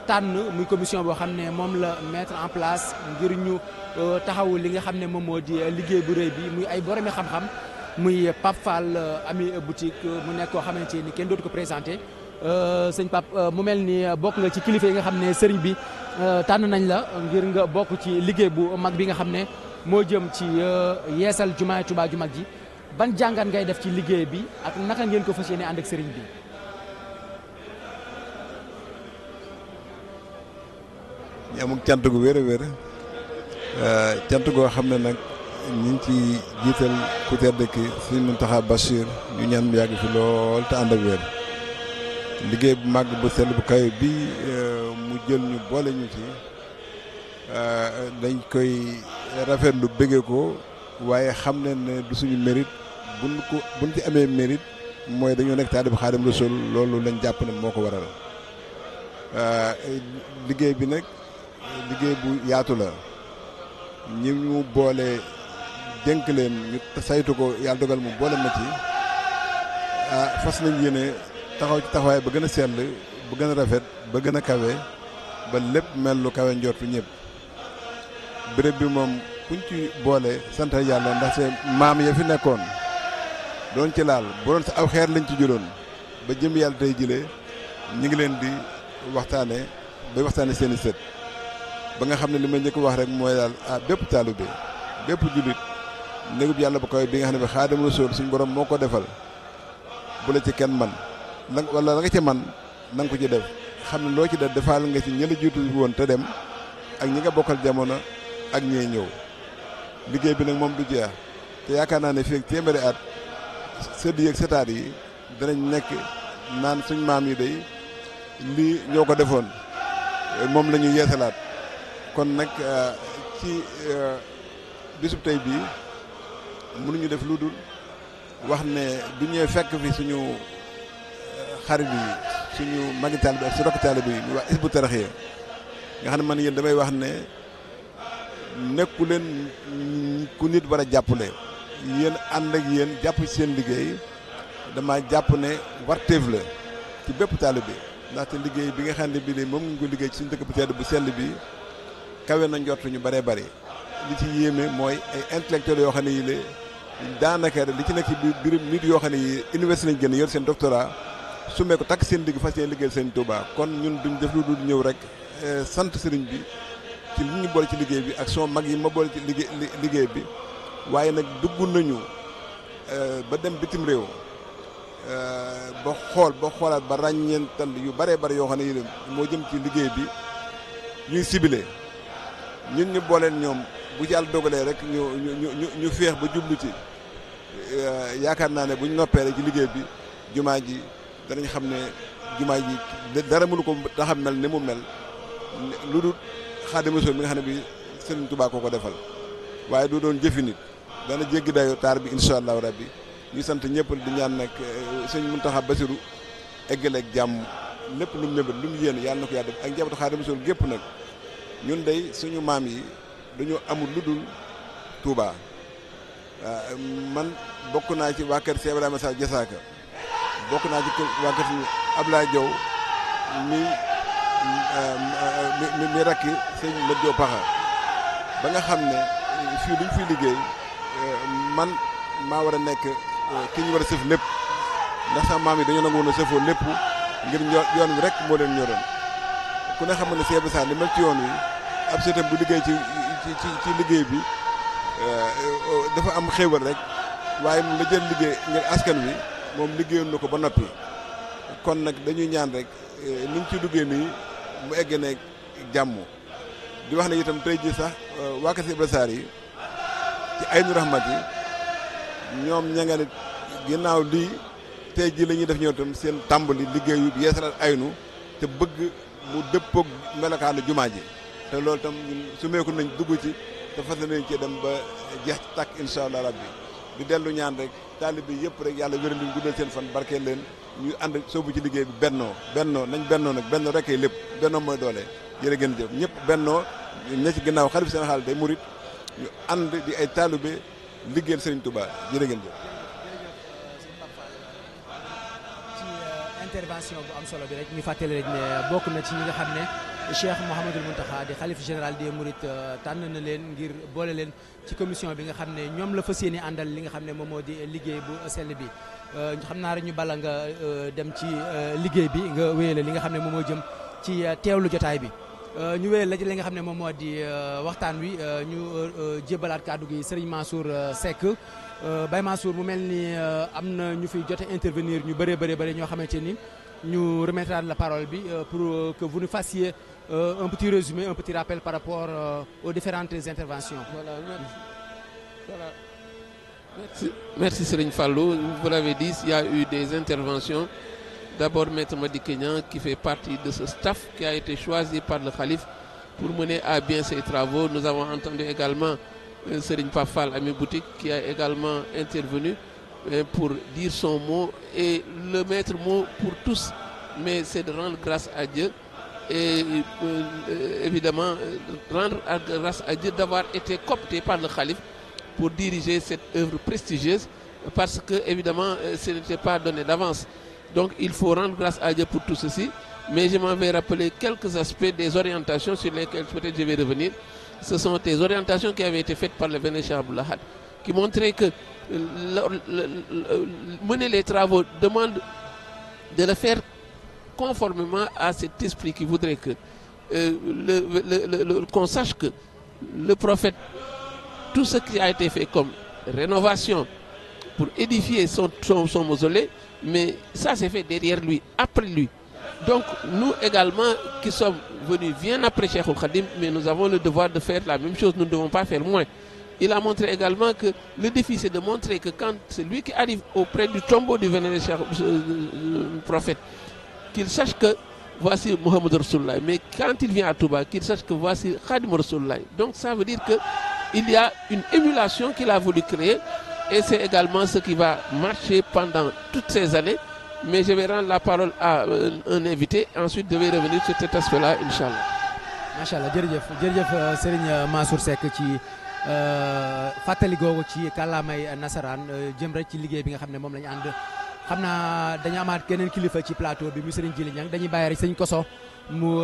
tànn muy commission boo xam ne moom la mettre en place ngir ñu taxaw li nga xam ne moom moo di liggéey bu rëy bi muy ay boromi xam-xam muy Pape Fall ami boutique mu nekk koo xamante ni kenn dootu ko présenté sëñ Pape mu mel ni bokk nga ci kilifa yi nga xam ne sëriñ bi tànn nañ la ngir nga bokk ci liggéey bu mag bi nga xam ne moo jëm ci yeesal jumaay Touba ju mag ji ban jàngat ngay def ci liggéey bi ak naka ngeen ko fas yéene ànd ak sëriñ bi. ñu amul cant gu wér a wér cant goo xam ne nag ñu ngi ci jiital ku tedd ki Sëriñ Mountakha Bachir ñu ñaan mu yàgg fi lool te ànd ak wér liggéey bu màgg bu sell bu kawe bi mu jël ñu boole ñu ci dañ koy rafetlu bëggee ko waaye xam ne ne du suñu mérite buñ ci amee mérite mooy dañoo nekk taalibu Xaadimu Rasuul loolu lañ jàpp ne moo ko waral liggéey bi nag liggéey bu yaatu la ñi ñu boole dénk leen ñu saytu ko yàlla dogal mu boole ma ci fas nañ yéene taxaw ci taxawaay ba gën a sell ba gën a rafet ba gën a kawe ba lépp mel lu kawe njortu ñëpp béréb bi moom kuñ ci boole sant yàlla ndaxte maam ya fi nekkoon doon ci laal bu doon sa aw xeer lañ ci jëloon ba jëm yàlla tey jëlee ñu ngi leen di waxtaane seeni sët ba nga xam ne li ma njëkk wax rek mooy daal bépp taalibe bépp jullit néegub yàlla bu koy bi nga xam ne bi Xaadimu Rasuul suñu borom moo ko defal bu la ci kenn man wala la nga ci man na nga ko ci def xam ne loo ci def defaal nga ci ñëla jiitu woon te dem ak ñi nga bokkal jamono ak ñee ñëw liggéey bi nag moom du jeex te yaakaar naa ne fii ak téeméeri at sëdd yi ak sëtaat yi danañ nekk naan suñ maam yi day lii ñoo ko defoon moom la ñu yeesalaat kon nag ci bisub tey bii mënuñu def lu dul wax ne du ñëwee fekk fi suñu xarit yi suñu magi taalibe ak su rakk taalibe bi ñu wax Hizbut Tarqiyyah nga xam ne man yéen damay wax ne nekku leen ku nit war a jàppale yéen ànd ak yéen jàpp ci seen liggéey dama jàpp ne warteef la ci bépp taalibe ndaxte liggéey bi nga xam ne bii de moom nga ko liggéey ci suñu dëkk bu tedd bu sell bi kawe na njort ñu bëree bëri li ci yéeme mooy ay intellectuels yoo xam ne yi la daanaka li ci nekk ci biir nit yoo xam ne yi université lañ génn yor seen doctorat su mee ko takk seen digg fas yéene liggéeyal seen Touba kon ñun duñ def lu dul ñëw rek sant sëriñ bi ci li ñu boole ci liggéey bi ak son mag yi ma boole ci liggéey bi waaye nag dugg nañu ba dem bitim réew ba xoolaat ba ràññeental yu bëree bëri yoo xam ne yi moo jëm ci liggéey bi ñuy ciblé ñun ñu booleen ñoom bu ci yàlla dogalee rek ñu féex ba jublu ci yaakaar naa ne buñ noppee rek ci liggéey bi jumaa ji danañ xam ne jumaa ji dara mënu ko tax mel ni mu mel lu dul Xaadimu Rasuul mi nga xam ne bi Sëriñ Tuubaa ko defal waaye du doon jëfi nit dana jéggi dayo taar bi incha allahu rabbi ñu sant ñëpp di ñaan nag sëñ Muntaxa Basiru eggale ak jàmm lépp lu mu mébét lu mu yéen yàlla na ko yàlla def ak njabootu Xaadimu Rasuul gépp nag ñun day suñu maam yi dañoo amul lu dul Touba man bokk naa ci waa kër Cheikh Ibrahima Sall Jasaaka bokk naa ci waa kër Abdoulaye Diaw mi rakki sëñ Lat Diaw Paxa ba nga xam ne fii luñ fiy liggéey man maa war a nekk ki ñu war a sëf lépp ndax sama maam yi dañoo nangu woon a sëfoo lépp ngir yoon wi rek moo leen ñoroon ku ne xam ne Cheikh Ibrahima Sall li mel ci yoon wi ab sëtam bu liggéey ci liggéey bi dafa am xéewal rek waaye moom la jël liggéey ngir askan wi moom liggéeyoon na ko ba noppi kon nag dañuy ñaan rek niñ ci duggee nii mu egg ne jàmm di wax ne itam tey ji sax waa Kër Ibra Sarr yi ci Aynu Rahmat yi ñoom ña nga ne ginnaaw lii tey ji la ñuy def ñëw itam seen tàmbali liggéeyu yeesalaat aynu te bëgg mu dëppoog melokaanu jumaa ji te loolu itam ñun su meeku nañ dugg ci te fas nañ ci dem ba jeex ci tàkk incha allah rabbi di dellu ñaan rek taalib bi yëpp rek yàlla wéral leen guddal seen fan barkeel leen ñu ànd soobu ci liggéey bi bennoo nañ bennoo nag bennoo rek ay lépp bennoo mooy doole jërë ngeen jëf ñëpp bennoo ne ci ginnaaw xalif seen xaal day murit ñu ànd di ay taalibe liggéeyal Serigne Touba jërë ngeen jëf. ci intervention bu am solo bi rek ñu fàttali rek ne bokk na ci ñi nga xam ne Cheikh Mouhamadul Mountakha di xalif général des Mourides tànn na leen ngir boole leen ci commission bi nga xam ne ñoom la fas yéene àndal li nga xam ne moom moo di liggéey bu sell bi xam naa rek ñu bala nga dem ci liggéey bi nga wéyale li nga xam ne moom moo jëm ci teewlu jotaay bi ñu wéyal la ci li nga xam ne moom moo di waxtaan wi ñu jébbalaat kàddu gi Serigne Mansour Seck Baye Mansour mu mel ni am na ñu fiy jote intervenir ñu bëree bëri ñoo xamante ni ñu remettre la parole bi pour que vous nous fassiez un petit résumé, un petit rappel par rapport aux différentes interventions. Merci Serigne Fallou. Vous l'avez dit, il y a eu des interventions. D'abord, Maître Madi Kenyan, qui fait partie de ce staff qui a été choisi par le Khalif pour mener à bien ses travaux. Nous avons entendu également Serigne Pafal Ami Boutique, qui a également intervenu pour dire son mot. Et le maître mot pour tous, mais c'est de rendre grâce à Dieu. Et évidemment rendre grâce à Dieu d'avoir été coopté par le Khalif pour diriger cette œuvre prestigieuse, parce que évidemment ce n'était pas donné d'avance. Donc il faut rendre grâce à Dieu pour tout ceci, mais je m'en vais rappeler quelques aspects des orientations sur lesquelles peut-être je vais revenir. Ce sont des orientations qui avaient été faites par le Vénéchal Abdou Lahad, qui montraient que mener les travaux demande de le faire conformément à cet esprit qui voudrait que qu'on sache que le prophète, tout ce qui a été fait comme rénovation pour édifier son mausolée, mais ça s'est fait derrière lui, après lui. Donc nous également qui sommes venus bien après Cheikhoul Khadim, mais nous avons le devoir de faire la même chose, nous ne devons pas faire moins. Il a montré également que le défi, c'est de montrer que quand celui qui arrive auprès du tombeau du vénéré prophète, qu'il sache que voici Mohamed Rasulullah, mais quand il vient à Touba, qu'il sache que voici Khadim Rasulullah. Donc ça veut dire qu'il y a une émulation qu'il a voulu créer, et c'est également ce qui va marcher pendant toutes ces années. Mais je vais rendre la parole à un invité, ensuite je vais revenir sur cet aspect-là, Inch'Allah. Machallah, jërëjëf Serigne Mansour Seck ci fàttali googu ci kàllaamay nasaraan jëm rek ci liggéey bi nga xam ne moom la ñu ànd. xam naa dañu amaat keneen kilifa ci plateau bi mu Serigne Djili Niang dañuy bàyyi rek sëñ Koso mu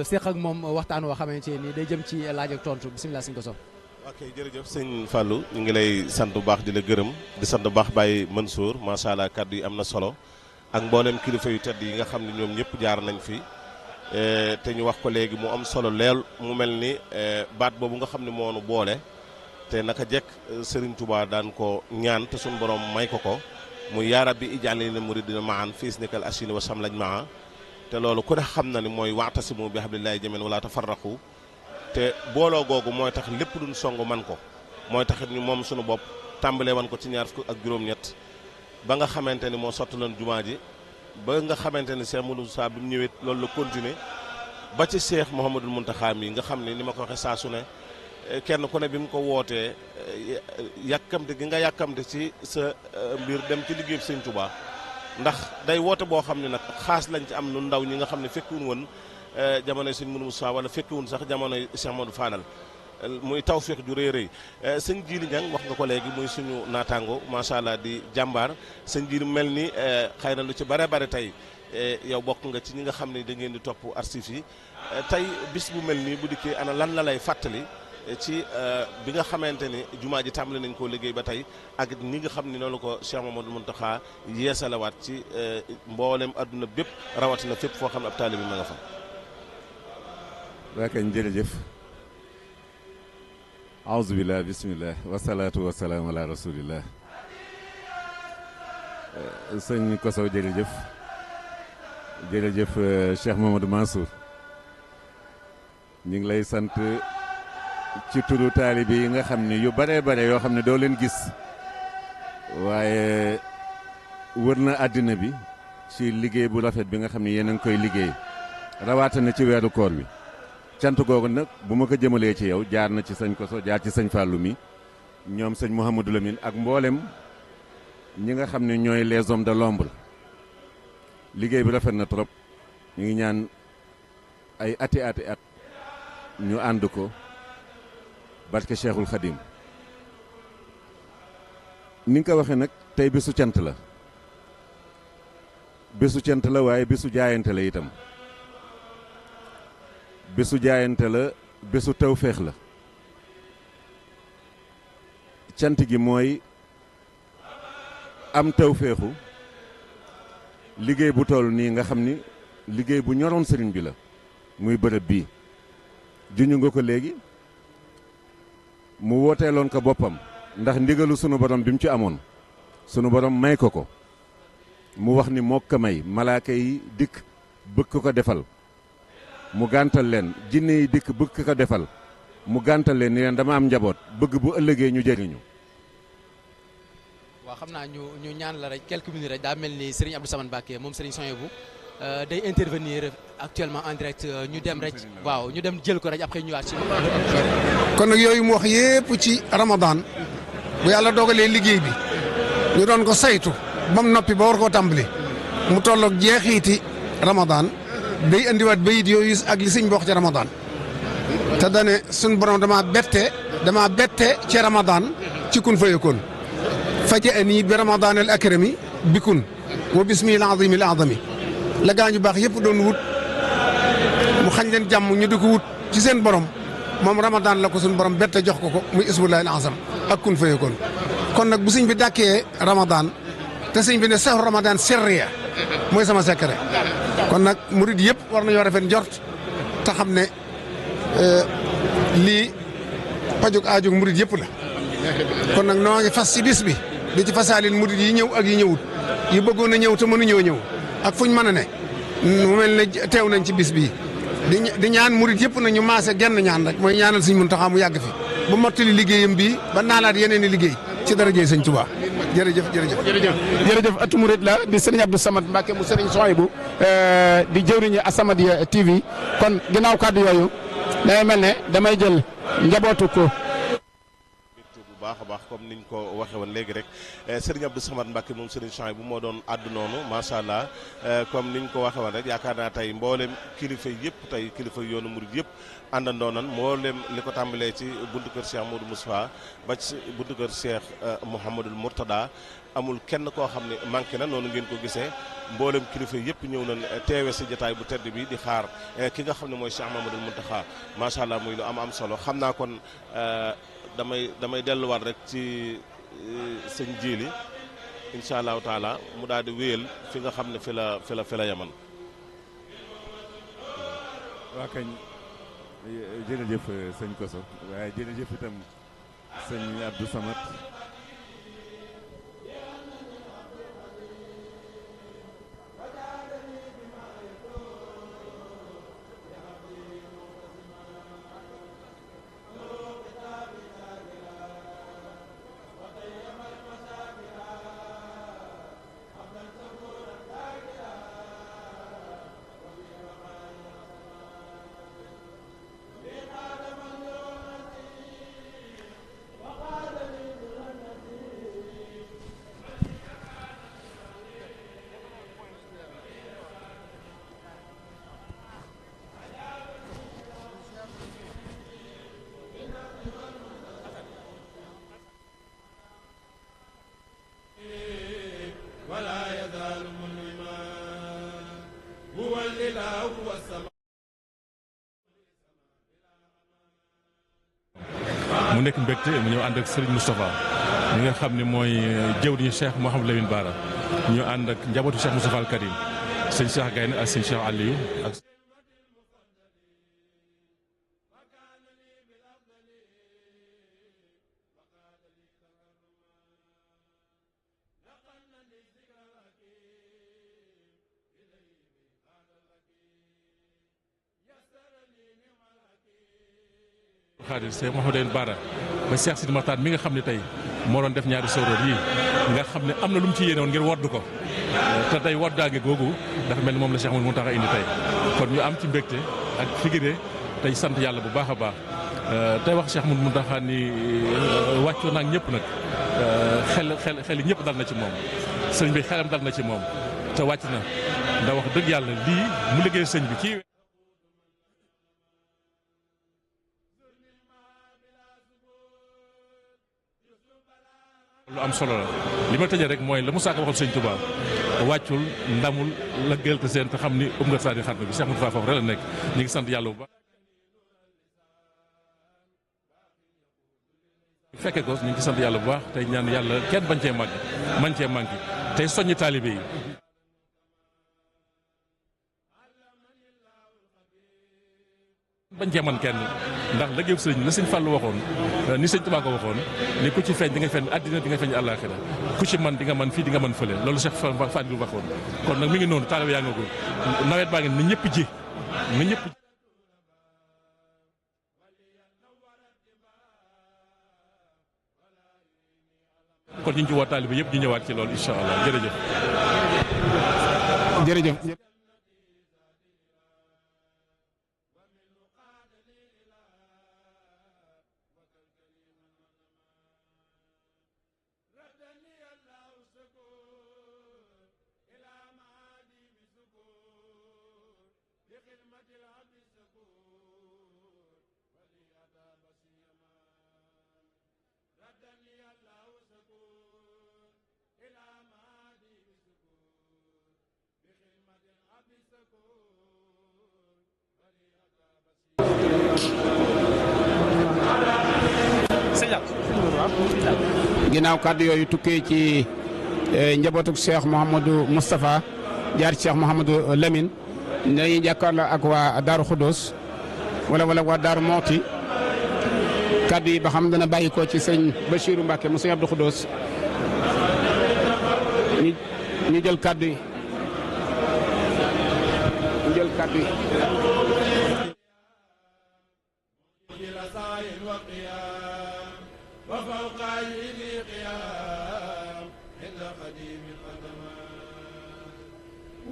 seq ak moom waxtaan woo xamante ni day jëm ci laaj ak tontu bisimilah sëñ Koso. ok jërëjëf sëñ Fallou ñu ngi lay sant bu baax di la gërëm di sant bu baax Baye Mansour macha allah kàddu yi am na solo ak mboolem kilifa yu tedd yi nga xam ne ñoom ñëpp jaar nañ fi te ñu wax ko léegi mu am solo leel mu mel ni baat boobu nga xam ne moo nu boole te naka jekk Serigne Touba daan ko ñaan te suñu borom may ko ko. muy yaa rabbi ij'alni muridina maan fiis nikal asini wa samlañ maa te loolu ku ne xam na ni mooy wa'tasimu bi hablillahi jamii'an wala tafarraqu te booloo googu mooy tax lépp duñ song man ko mooy taxit ñu moom suñu bopp tàmbalee wan ko ci ñaar fukk ak juróom-ñett ba nga xamante ni moo sotti loon jumaa ji ba nga xamante ni Cheikh Moudou Sa bi mu ñëwee loolu la continuer ba ci Cheikh Mouhamadul Mountakha mi nga xam ne ni ma ko waxee saa su ne kenn ku ne bi mu ko wootee yàkkamte gi nga yàkkamte ci sa mbir dem ci liggéey Sëñ Tuubaa ndax day woote boo xam ne nag xaas lañ ci am nu ndaw ñi nga xam ne fekkiwun woon jamonoy Sëñ Mourou Moussa wala fekkiwun sax jamonoy Cheikh Modou Fadal muy tawféex ju rëy rëy sëñ Jili Ñang wax nga ko léegi muy suñu naataango macha allah di jàmbaar sëñ Jili mel ni xëy na lu ci bare bare tey yow bokk nga ci ñi nga xam ne da ngeen di topp archives yi tey bis bu mel nii bu dikkee ana lan la lay fàttali ci bi nga xamante ni jumaa ji tàmbali nañ koo liggéey ba tey ak ñi nga xam ni noonu ko Cheikh Mamadou Mountakha yeesalawaat ci mboolem adduna bépp rawatina fépp foo xam ne ab taalibe bi ma nga fa. waa kañ jërëjëf. aouzubillah bismillah wasalaatu wasalaam ala rasulillah. sëñ Koso jërëjëf Cheikh Mamadou Mansour ñu ngi lay sant ci turu taalibe yi nga xam ne yu bare bare yoo xam ne doo leen gis waaye wër na àddina bi ci liggéey bu rafet bi nga xam ne yéen a ngi koy liggéey rawatina ci weeru koor wi. cant googu nag bu ma ko jëmalee ci yow jaar na ci sëñ Koso jaar ci sëñ Fallou mi ñoom sëñ Mouhamadou Lamine ak mboolem ñi nga xam ne ñooy les hommes de l'ombre liggéey bi rafet na trop ñu ngi ñaan ay ati at ñu ànd ko barke Cheikhul Khadim ni nga ko waxee nag tey bésu cant la waaye bésu jaayante la itam bésu jaayante la bésu tawféex la cant gi mooy am tawféexu liggéey bu toll nii nga xam ni liggéey bu ñoroon sëriñ bi la muy bërëb bii juñu nga ko léegi mu wooteeloon ko boppam ndax ndigalu sunu borom bi mu ci amoon sunu borom may ko mu wax ni moo ko may malaaka yi dikk bëgg ko defal mu gàntal leen jinne yi dikk bëgg ko defal mu gàntal leen ni leen dama am njaboot bëgg bu ëllëgee ñu jëriñu. waaw xam naa ñu ñaan la rek quelques minutes rek daa mel ni Serigne Abdou Samane Mbacké moom Serigne Souhaïbou day intervenir actuellement en direct ñu dem rek waaw ñu dem jël ko rek après ñëwaat ci. kon nag yooyu mu wax yépp ci Ramadan bu yàlla dogalee liggéey bi ñu doon ko saytu ba mu noppi ba war koo tàmbali mu tolloog jeexiiti Ramadan day andiwaat bayit yooyu ak li sëñ bi wax ci Ramadan te dane suñ borom dama bette ci Ramadan ci kun fayakoon fajaani bi Ramadan al akrami bikun wa bismil azimi al azami la gaañu baax yëpp doon wut mu xañ leen jàmm ñu di ko wut ci seen borom moom Ramadan la ko suñ borom bette jox ko muy ismullahi al azam ak kun fayakoon kon nag bu sëñ bi dàkkee Ramadan te sëñ bi ne sax Ramadan sirriya mooy sama secret kon nag murid yëpp war nañoo rafet njort te xam ne lii pajuk aajug murid yëpp la kon nag noo ngi fas ci bis bi di ci fasaalin murid yi ñëw ak yi ñëwut yi bëggoon a ñëw te mënuñoo ñëw ak fuñ mën a ne mu mel ne teew nañ ci bis bii di ñaan murid yëpp na ñu maase genn ñaan rek mooy ñaanal Sëñ Muntaxa mu yàgg fi ba mottali liggéeyam bii ba naalaat yeneen i liggéey ci darajey Sëñ Tuubaa jërëjëf atu murid la di Serigne Abdou Samad Mbacké mu Serigne Souhaïbou di jëwriñu As-Samadiyya TV kon ginnaaw kàddu yooyu day mel ne damay jël njabootu ko baax a baax comme niñ ko waxee woon léegi rek Serigne Abdou Samad Mbacké moom Serigne Souhaïbou bu moo doon àddu noonu macha allah comme niñ ko waxee woon rek yaakaar naa tey mboolem kilifa yëpp tey kilifa yoonu murid yëpp àndandoo nan mboolem li ko tàmbalee ci buntu kër Cheikh Modou Moustapha ba ci buntu kër Cheikh Mouhamadul Mourtada amul kenn koo xam ne manqué na noonu ngeen ko gisee mboolem kilifa yëpp ñëw nañ teewe si jotaay bu tedd bi di xaar ki nga xam ne mooy Cheikh Mouhamadul Mountakha macha allah muy lu am solo xam naa kon. damay delluwaat rek ci sëñ Jili incha allahu taala mu daal di wéyal fi nga xam ne fi la yaman. waa kañ jërëjëf sëñ Koso waaye jërëjëf itam sëñ Abdou Samad mu nekk mbégte mu ñëw ànd ak Serigne Moustapha mi nga xam ne mooy jëwriñu Cheikh Mouhamadou Lamine Bara ñu ànd ak njabootu Cheikh Moustapha al Karim sëñ Cheikh Gaynde ak sëñ Cheikh Aliou ak Xaadir Cheikh Mouhamadou Lamine Bara ba Cheikh Sidi Makhtar mi nga xam ne tey moo doon def ñaari sóoróor yi nga xam ne am na lu mu ci yéene woon ngir wodd ko te tey woddaange googu dafa mel ni moom la Cheikh Mouhamadou Mountakha indi tey kon ñu am ci mbégte ak figuré tey sant yàlla bu baax a baax tey wax Cheikh Mouhamadou Mountakha ni wàccoo naag ñëpp nag xel yi ñëpp dal na ci moom sëñ bi xelam dal na ci moom te wàcc na ndax wax dëgg yàlla lii mu liggéey sëñ bi ci lu am solo la li ma tëjee rek mooy la Moussa Ka waxoon sëñ Touba wàccul ndamul la gël te seen te xam ni nga saa di xar bi Cheikh Moustapha foofu rek la nekk ñu ngi sant yàlla bu baax. fekkee ko ñu ngi sant yàlla bu baax tey ñaan yàlla kenn bañ cee manqué tey soññi taalibe yi. bañ cee man kenn ndax liggéeyu sëriñ la sëñ Fallou waxoon ni sëñ Tuubaa ko waxoon ni ku ci feeñ di nga feeñ àddina di nga feeñ àllaaxira ku ci man di nga man fii di nga man fële loolu Cheikh Fallou waxoon kon nag mi ngi noonu taalibe yaa nga ko nawet baa ngi na ñëpp ji na ñëpp kon ñu ngi ci woo taalibe yëpp ñu ñëwaat ci loolu incha allah jërëjëf jërëjëf ginnaaw kàddu yooyu tukkee ci njabootuk Cheikh Mouhamadou Moustapha jaar ci Cheikh Mouhamadou Lamine dañuy jàkkaarloo ak waa Daaru Khoudoss wala waa Daaru Mooti kàddu yi ba xam dana bàyyi ko ci sëñ Bachirou Mbacke mu sëñ Abdou Khoudoss ñu jël kàddu yi وفوق عيني قيام عند قديم القدماء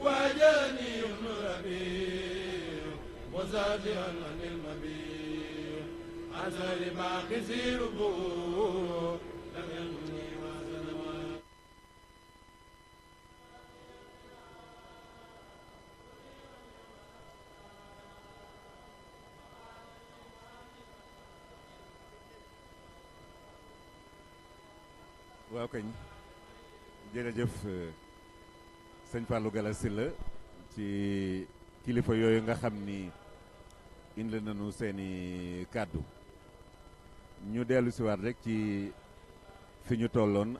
وجاني ابن ربيع مزادئا عن المبيع عسى لباقي سيربو لم يمني وسلما waaw kañ jërëjëf sëñ Fallou Galass Sylla ci kilifa yooyu nga xam ni indi nañu seeni kàddu ñu dellu si waat rek ci fi ñu tolloon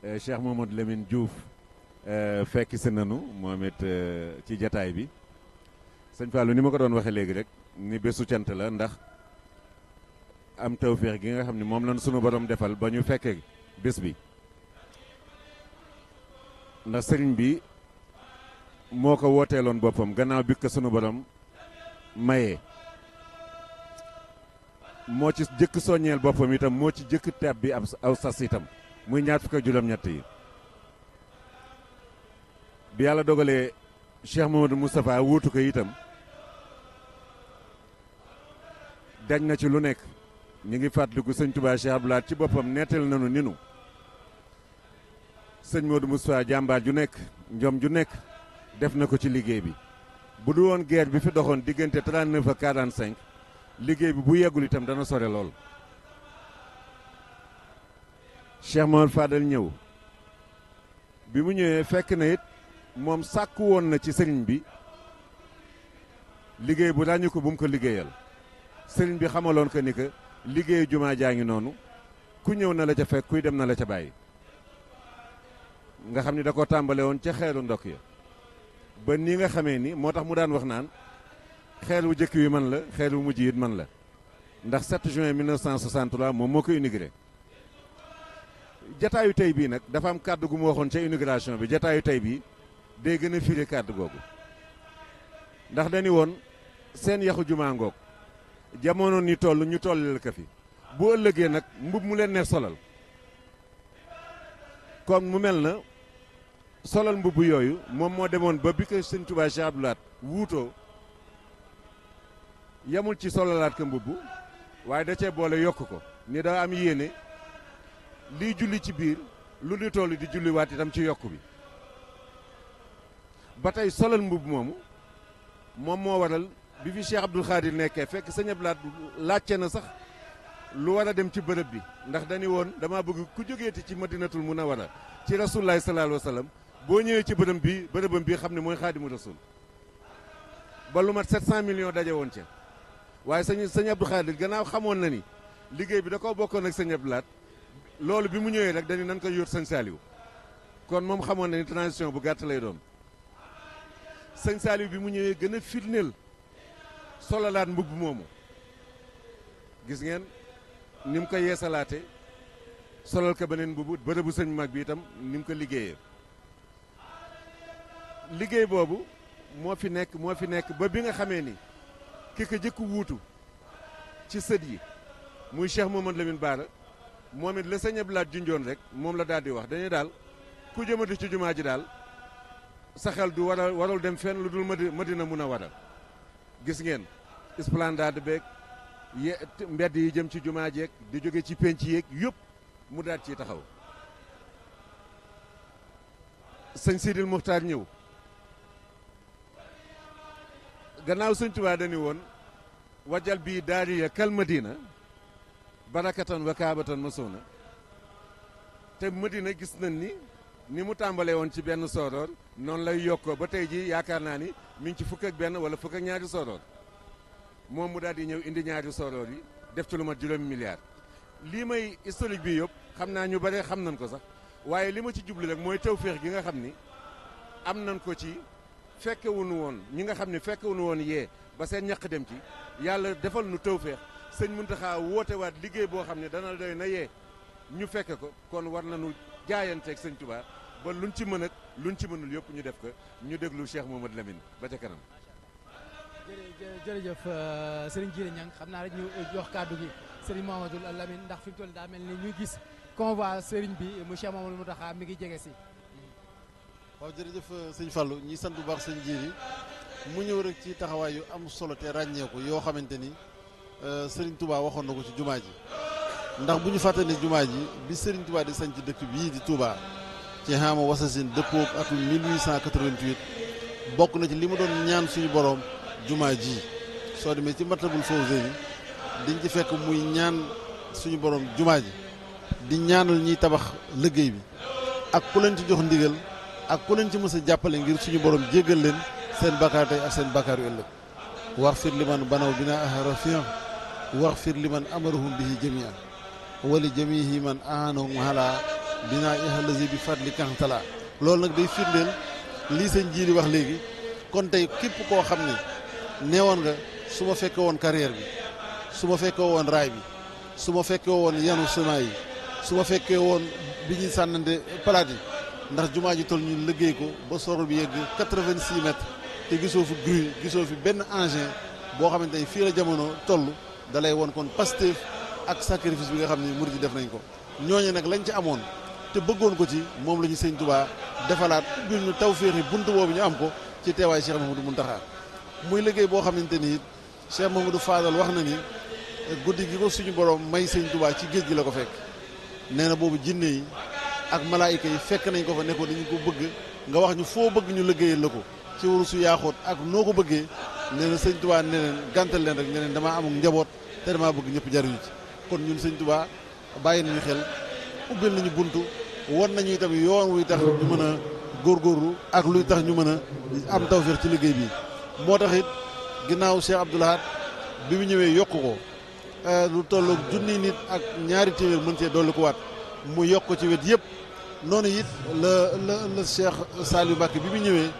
Cheikh Mouhamadou Lamine Diouf fekk si nañu moom it ci jataay bi sëñ Fallou ni ma ko doon waxee léegi rek ni bésu cant la ndax am tawféex gi nga xam ni moom lañ sunu borom defal ba ñu fekkee bés bi ndax sëriñ bi moo ko wooteeloon boppam gannaaw bi ko sunu borom mayee moo ci jëkk soññeel boppam itam moo ci jëkk teeb bi aw sas itam muy ñaar fukk ak juróom-ñett yi bi yàlla dogalee Cheikh Mamadou Moustapha wuutu ko itam dañ na ci lu nekk ñu ngi fàttaliku sëñ Touba Cheikh Abdoulaye ci boppam nettali nañu ninu sëñ Modou Moustapha jàmbaar ju nekk njom ju nekk def na ko ci liggéey bi bu du woon guerre bi fi doxoon diggante 39 ak 45 liggéey bi bu yeggul itam dana sore lool. Cheikh Mamadou Fadal ñëw bi mu ñëwee fekk na it moom sàkku woon na ci sëriñ bi liggéey bu ràññu ko bu mu ko liggéeyal sëriñ bi xamaloon ko ni que liggéeyu jumaa jaa ngi noonu ku ñëw na la ca fekk kuy dem na la ca bàyyi nga xam ni da ko tàmbale woon ca xeeru ndokk ya ba nii nga xamee ni moo tax mu daan wax naan xeer wu jëkk wi man la xeer wu mujj it man la ndax 7 juin 1963 moom moo ko inauguré jataayu tey bii nag dafa am kàddu gu mu waxoon ca inauguration bi jataayu tey bii day gën a firi kàddu googu ndax dañu woon seen yaxu jumaa ngoog jamono ni toll ñu tollal ko fi bu ëllëgee nag mbub mu leen neex solal kon mu mel na solal mbubb yooyu moom moo demoon ba bi ko sëñ Touba Cheikh Abdou Lahad wuutoo yamul ci solalaat ko mbubb waaye da cee boole yokk ko ni daa am yéene liy julli ci biir lu di toll di julliwaat itam ci yokk bi ba tey solal mbubb moomu moom moo waral bi fi Cheikh Abdoul Khadir nekkee fekk sëñ Abdou Lahad laajte na sax lu war a dem ci bërëb bi ndax dañu woon dama bëgg ku jógeeti ci madinatul munawwara ci rasulullahi sallallahu alayhi wa sallam boo ñëwee ci bërëbam bi xam ne mooy xaadimu rasul ba lu mat 700 millions daje woon ca waaye sëñ Abdou Khadir gannaaw xamoon na ni liggéey bi da koo bokkoon ak sëñ Abdou Lahad loolu bi mu ñëwee rek dañu nan ko yóot sëñ Saliou kon moom xamoon na ni transition bu gàtt lay doon sëñ Saliou bi mu ñëwee gën a firndeel solalaat mbubb moomu gis ngeen ni mu ko yeesalaate solal ko beneen mbubb bërëbu sëñ mag bi itam ni mu ko liggéeyee liggéey boobu moo fi nekk ba bi nga xamee ni ki ko jëkk wuutu ci sët yi muy Cheikh Mamadou Lamine Bara moom it la sëñ Abdou Lahad junjoon rek moom la daal di wax dañuy daal ku jëmati ci jumaa ji daal sa xel du warul dem fenn lu dul Madina Munawwara gis ngeen esplanade beeg mbedd yi jëm ci jumaa jeeg di jóge ci penc yeeg yëpp mu daal ciy taxaw sëñ Sidil Muxtaar ñëw gannaaw sëñ Tuubaa dañu woon wajal bii daariya kal Madina barakatan wa kaabatan masona te Madina gis nañ ni mu tàmbalee woon ci benn sooroor noonu lay yokkoo ba tey ji yaakaar naa ni mi ngi ci fukk ak benn wala fukk ak ñaari sooroor moom mu daal di ñëw indi ñaari sooroor yi def ci lu mat juróomi milliards lii may historique bi yëpp xam naa ñu bare xam nañ ko sax waaye li ma ci jublu rek mooy tawféex gi nga xam ni am nañ ko ci fekkewuñu woon ñi nga xam ne fekkewuñu woon yee ba seen ñaq dem ci yàlla defal nu tawféex sëñ Muntaxa woote waat liggéey boo xam ne dana doy na yee ñu fekke ko kon war nañu jaayanteeg sëñ Tuubaa ba luñ ci mën ak luñ ci mënul yëpp ñu def ko ñu déglu Cheikh Mamadou Lamine ba ca kanam. jërëjëf Serigne Djily Niang xam naa rek ñu jox kàddu gi Serigne Mamadou Lamine ndax fi mu toll daa mel ni ñu gis convoi Serigne bi mu Cheikh Mamadou Mountakha mi ngi jege si. waaw jërëjëf sëñ Fallou ñi sant bu baax sëñ Djily mu ñëw rek ci taxawaay yu am solo te ràññeeku yoo xamante ni Serigne Touba waxoon na ko ci jumaa ji ndax bu ñu fàtte ne jumaa ji bi Serigne Touba di sañ ci dëkk bii di Touba ci xaama wasasin dëppoo ak atum 1888 bokk na ci li mu doon ñaan suñu borom jumaa ji soo demee ci Matlabul Fawzayni diñ ci fekk muy ñaan suñu borom jumaa ji di ñaanal ñiy tabax liggéey bi ak ku leen ci jox ndigal ak ku leen ci mës a jàppale ngir suñu borom jéggal leen seen bakkaar tey ak seen bakkaar yu ëllëg waxfir liman banaw binaa rafian waxfir liman amarahum bihi jamia wali jamihi man aanahum ala binaa ihlazi bi fadli kantala loolu nag day firndeel lii sëñ Djily wax léegi kon tey képp koo xam ne neewoon nga su ma fekke woon carrière bi su ma fekke woon raay bi su ma fekke woon yanu ciment yi su ma fekkee woon bi ñuy sànnante palaat yi ndax jumaa ji toll ñu liggéey ko ba sorol bi yegg 86 mètres te gisoo fi grue gisoo fi benn engin boo xamante ne fii la jamono toll da lay woon kon Pastef ak sacrifice bi nga xam ne murid yi def nañ ko ñooñu nag lañ ci amoon te bëggoon ko ci moom la ñu sëñ Touba defalaat ubbil ñu tawféexi buntu boobu ñu am ko ci teewaay Cheikh Mamadou Mountakha muy liggéey boo xamante ni it Cheikh Mamadou Fadal wax na ni guddi gi ko suñu borom may sëñ Touba ci géej gi la ko fekk nee na boobu jinne yi ak malaayika yi fekk nañ ko fa ne ko dañu ko bëgg nga wax ñu foo bëgg ñu liggéeyal la ko ci waru su yaaxoot ak noo ko bëggee nee na sëñ Touba ne leen gàntal leen rek ne leen damaa amul njaboot te damaa bëgg ñëpp jariñu ci kon ñun sëñ Touba bàyyi nañu xel ubbil nañu buntu won nañu itam yoon wuy tax ñu mën a góorgóorlu ak luy tax ñu mën a am tawfeex ci liggéey bi moo tax it ginnaaw Cheikh Abdoul Ahad bi mu ñëwee yokk ko lu tolloog junni nit ak ñaari téeméer mën cee dolli ko waat mu yokk ko ci wet yëpp noonu it la Cheikh Saliou Mbacké bi mu ñëwee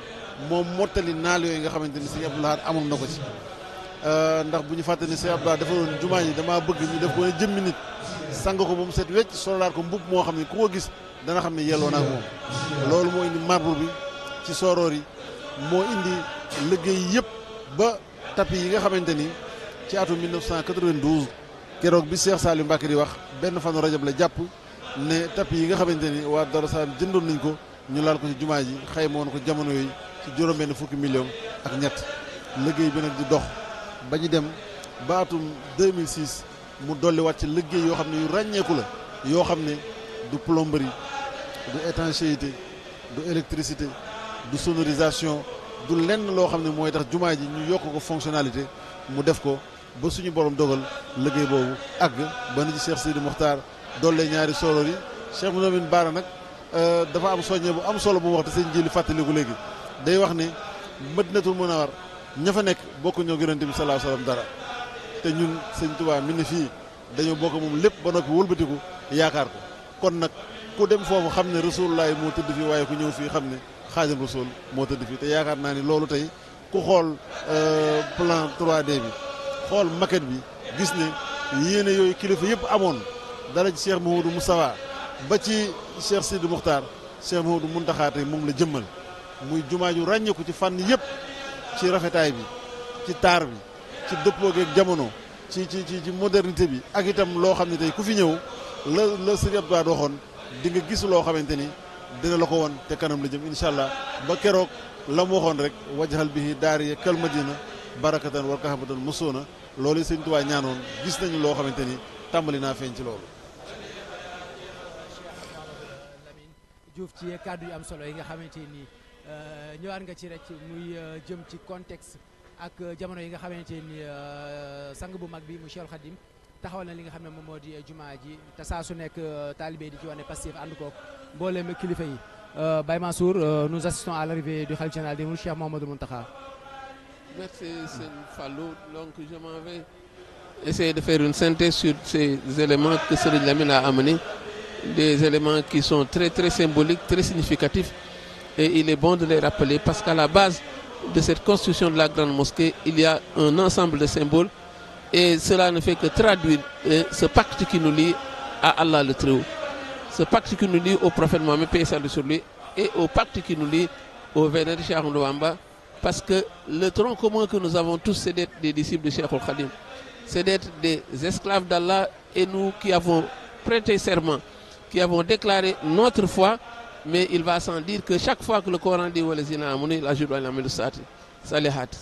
moom mottali naal yooyu nga xamante ni Cheikh Abdoul Ahad amoon na ko ci ndax bu ñu fàtte ni Cheikh Abdoul Ahad dafa doon jumaa yi damaa bëgg ñu def ko ne jëmmi nit sang ko ba mu set wecc sololaat ko mbubb moo xam ne ku ko gis dana xam ne yelloo naak moom loolu moo indi marbre bi ci soroor yi moo indi liggéey yëpp ba tapis yi nga xamante ni ci atum 1992 keroog bi Cheikh Saliou Mbacké di wax benn fanu rajab la jàpp ne tapis yi nga xamante ni waa Darou Salam jëndoon nañ ko ñu laal ko ci jumaa ji xayma woon ko jamono yooyu ci juróom-benn fukki million ak ñett liggéey bi nag di dox ba ñu dem ba atum 2006 mu dolliwaat ci liggéey yoo xam ne yu ràññeeku la yoo xam ne du plomberie du étanchéité du électricité du sonorisation du lenn loo xam ne mooy tax jumaa ji ñu yokk ko fonctionnalité mu def ko ba suñu borom dogal liggéey boobu àgg ba ni ci Cheikh Sidi Mokhtar dollee ñaari soror yi Cheikh Mouhamadou Bara nag dafa am soññe bu am solo bu mu wax te seen jili fàttaliku léegi day wax ne Madinatul Munawwar ña fa nekk bokk ñoo Yonent bi sallallahu alayhi wasallam dara te ñun sëñ Tuubaa mi ne fii dañoo bokk moom lépp ba noppi wëlbatiku yaakaar ko kon nag ku dem foofu xam ne Rasulullah moo tëdd fii waaye ku ñëw fii xam ne Xaadimu Rasuul moo tëdd fii te yaakaar naa ni loolu tey ku xool plan 3D bi xool maquette bi gis ne yéene yooyu kilifa yëpp amoon dara ci Cheikh Mouhamadou Moustapha ba ci Cheikh Sidi Mokhtar Cheikh Mouhamadou Mountakha tey moom la jëmmal muy jumaa ju ràññeeku ci fànn yëpp ci rafetaay bi ci taar bi ci dëppoo geeg jamono ci modernité bi ak itam loo xam ne tey ku fi ñëw la Sëriñ Abdou Lahad waxoon di nga gis loo xamante ni dina la ko woon te kanam la jëm incha allah ba keroog la mu waxoon rek wajhal bihi daariya kal madina barakatan war kahabatan musoona loolu Sëriñ Tuubaa ñaanoon gis nañu loo xamante ni tàmbali naa feeñ ci loolu. Diouf ci kàddu yu am solo yi nga xamante ni ñëwaat nga ci rek muy jëm ci contexte ak jamono yi nga xamante ni sang bu mag bi mu Cheikh Khadim taxawal na li nga xam ne moom moo di jumaa ji te saa su nekk taalibe di ci wane Pastef ànd koog mboolem kilifa yi Baye Mansour nous assistons à l'arrivée du khalife général des mourides Cheikh Mouhamadoul Mountakha. Merci Sëñ Fallou. Donc je m'en vais essayer de faire une synthèse sur ces éléments que Serigne Lamine a amenés, des éléments qui sont très très symboliques, très significatifs, et il est bon de les rappeler parce qu'à la base de cette construction de la grande mosquée, il y a un ensemble de symboles et cela ne fait que traduire ce pacte qui nous lie à Allah le Très-Haut, ce pacte qui nous lie au prophète Mohammed, paix et salut sur lui, et au pacte qui nous lie au vénéré Cheikh Ahmadou Bamba, parce que le tronc commun que nous avons tous, c'est d'être des disciples de Cheikh Khadim, c'est d'être des esclaves d'Allah, et nous qui avons prêté serment, qui avons déclaré notre foi, mais il va sans dire que chaque fois que le Coran dit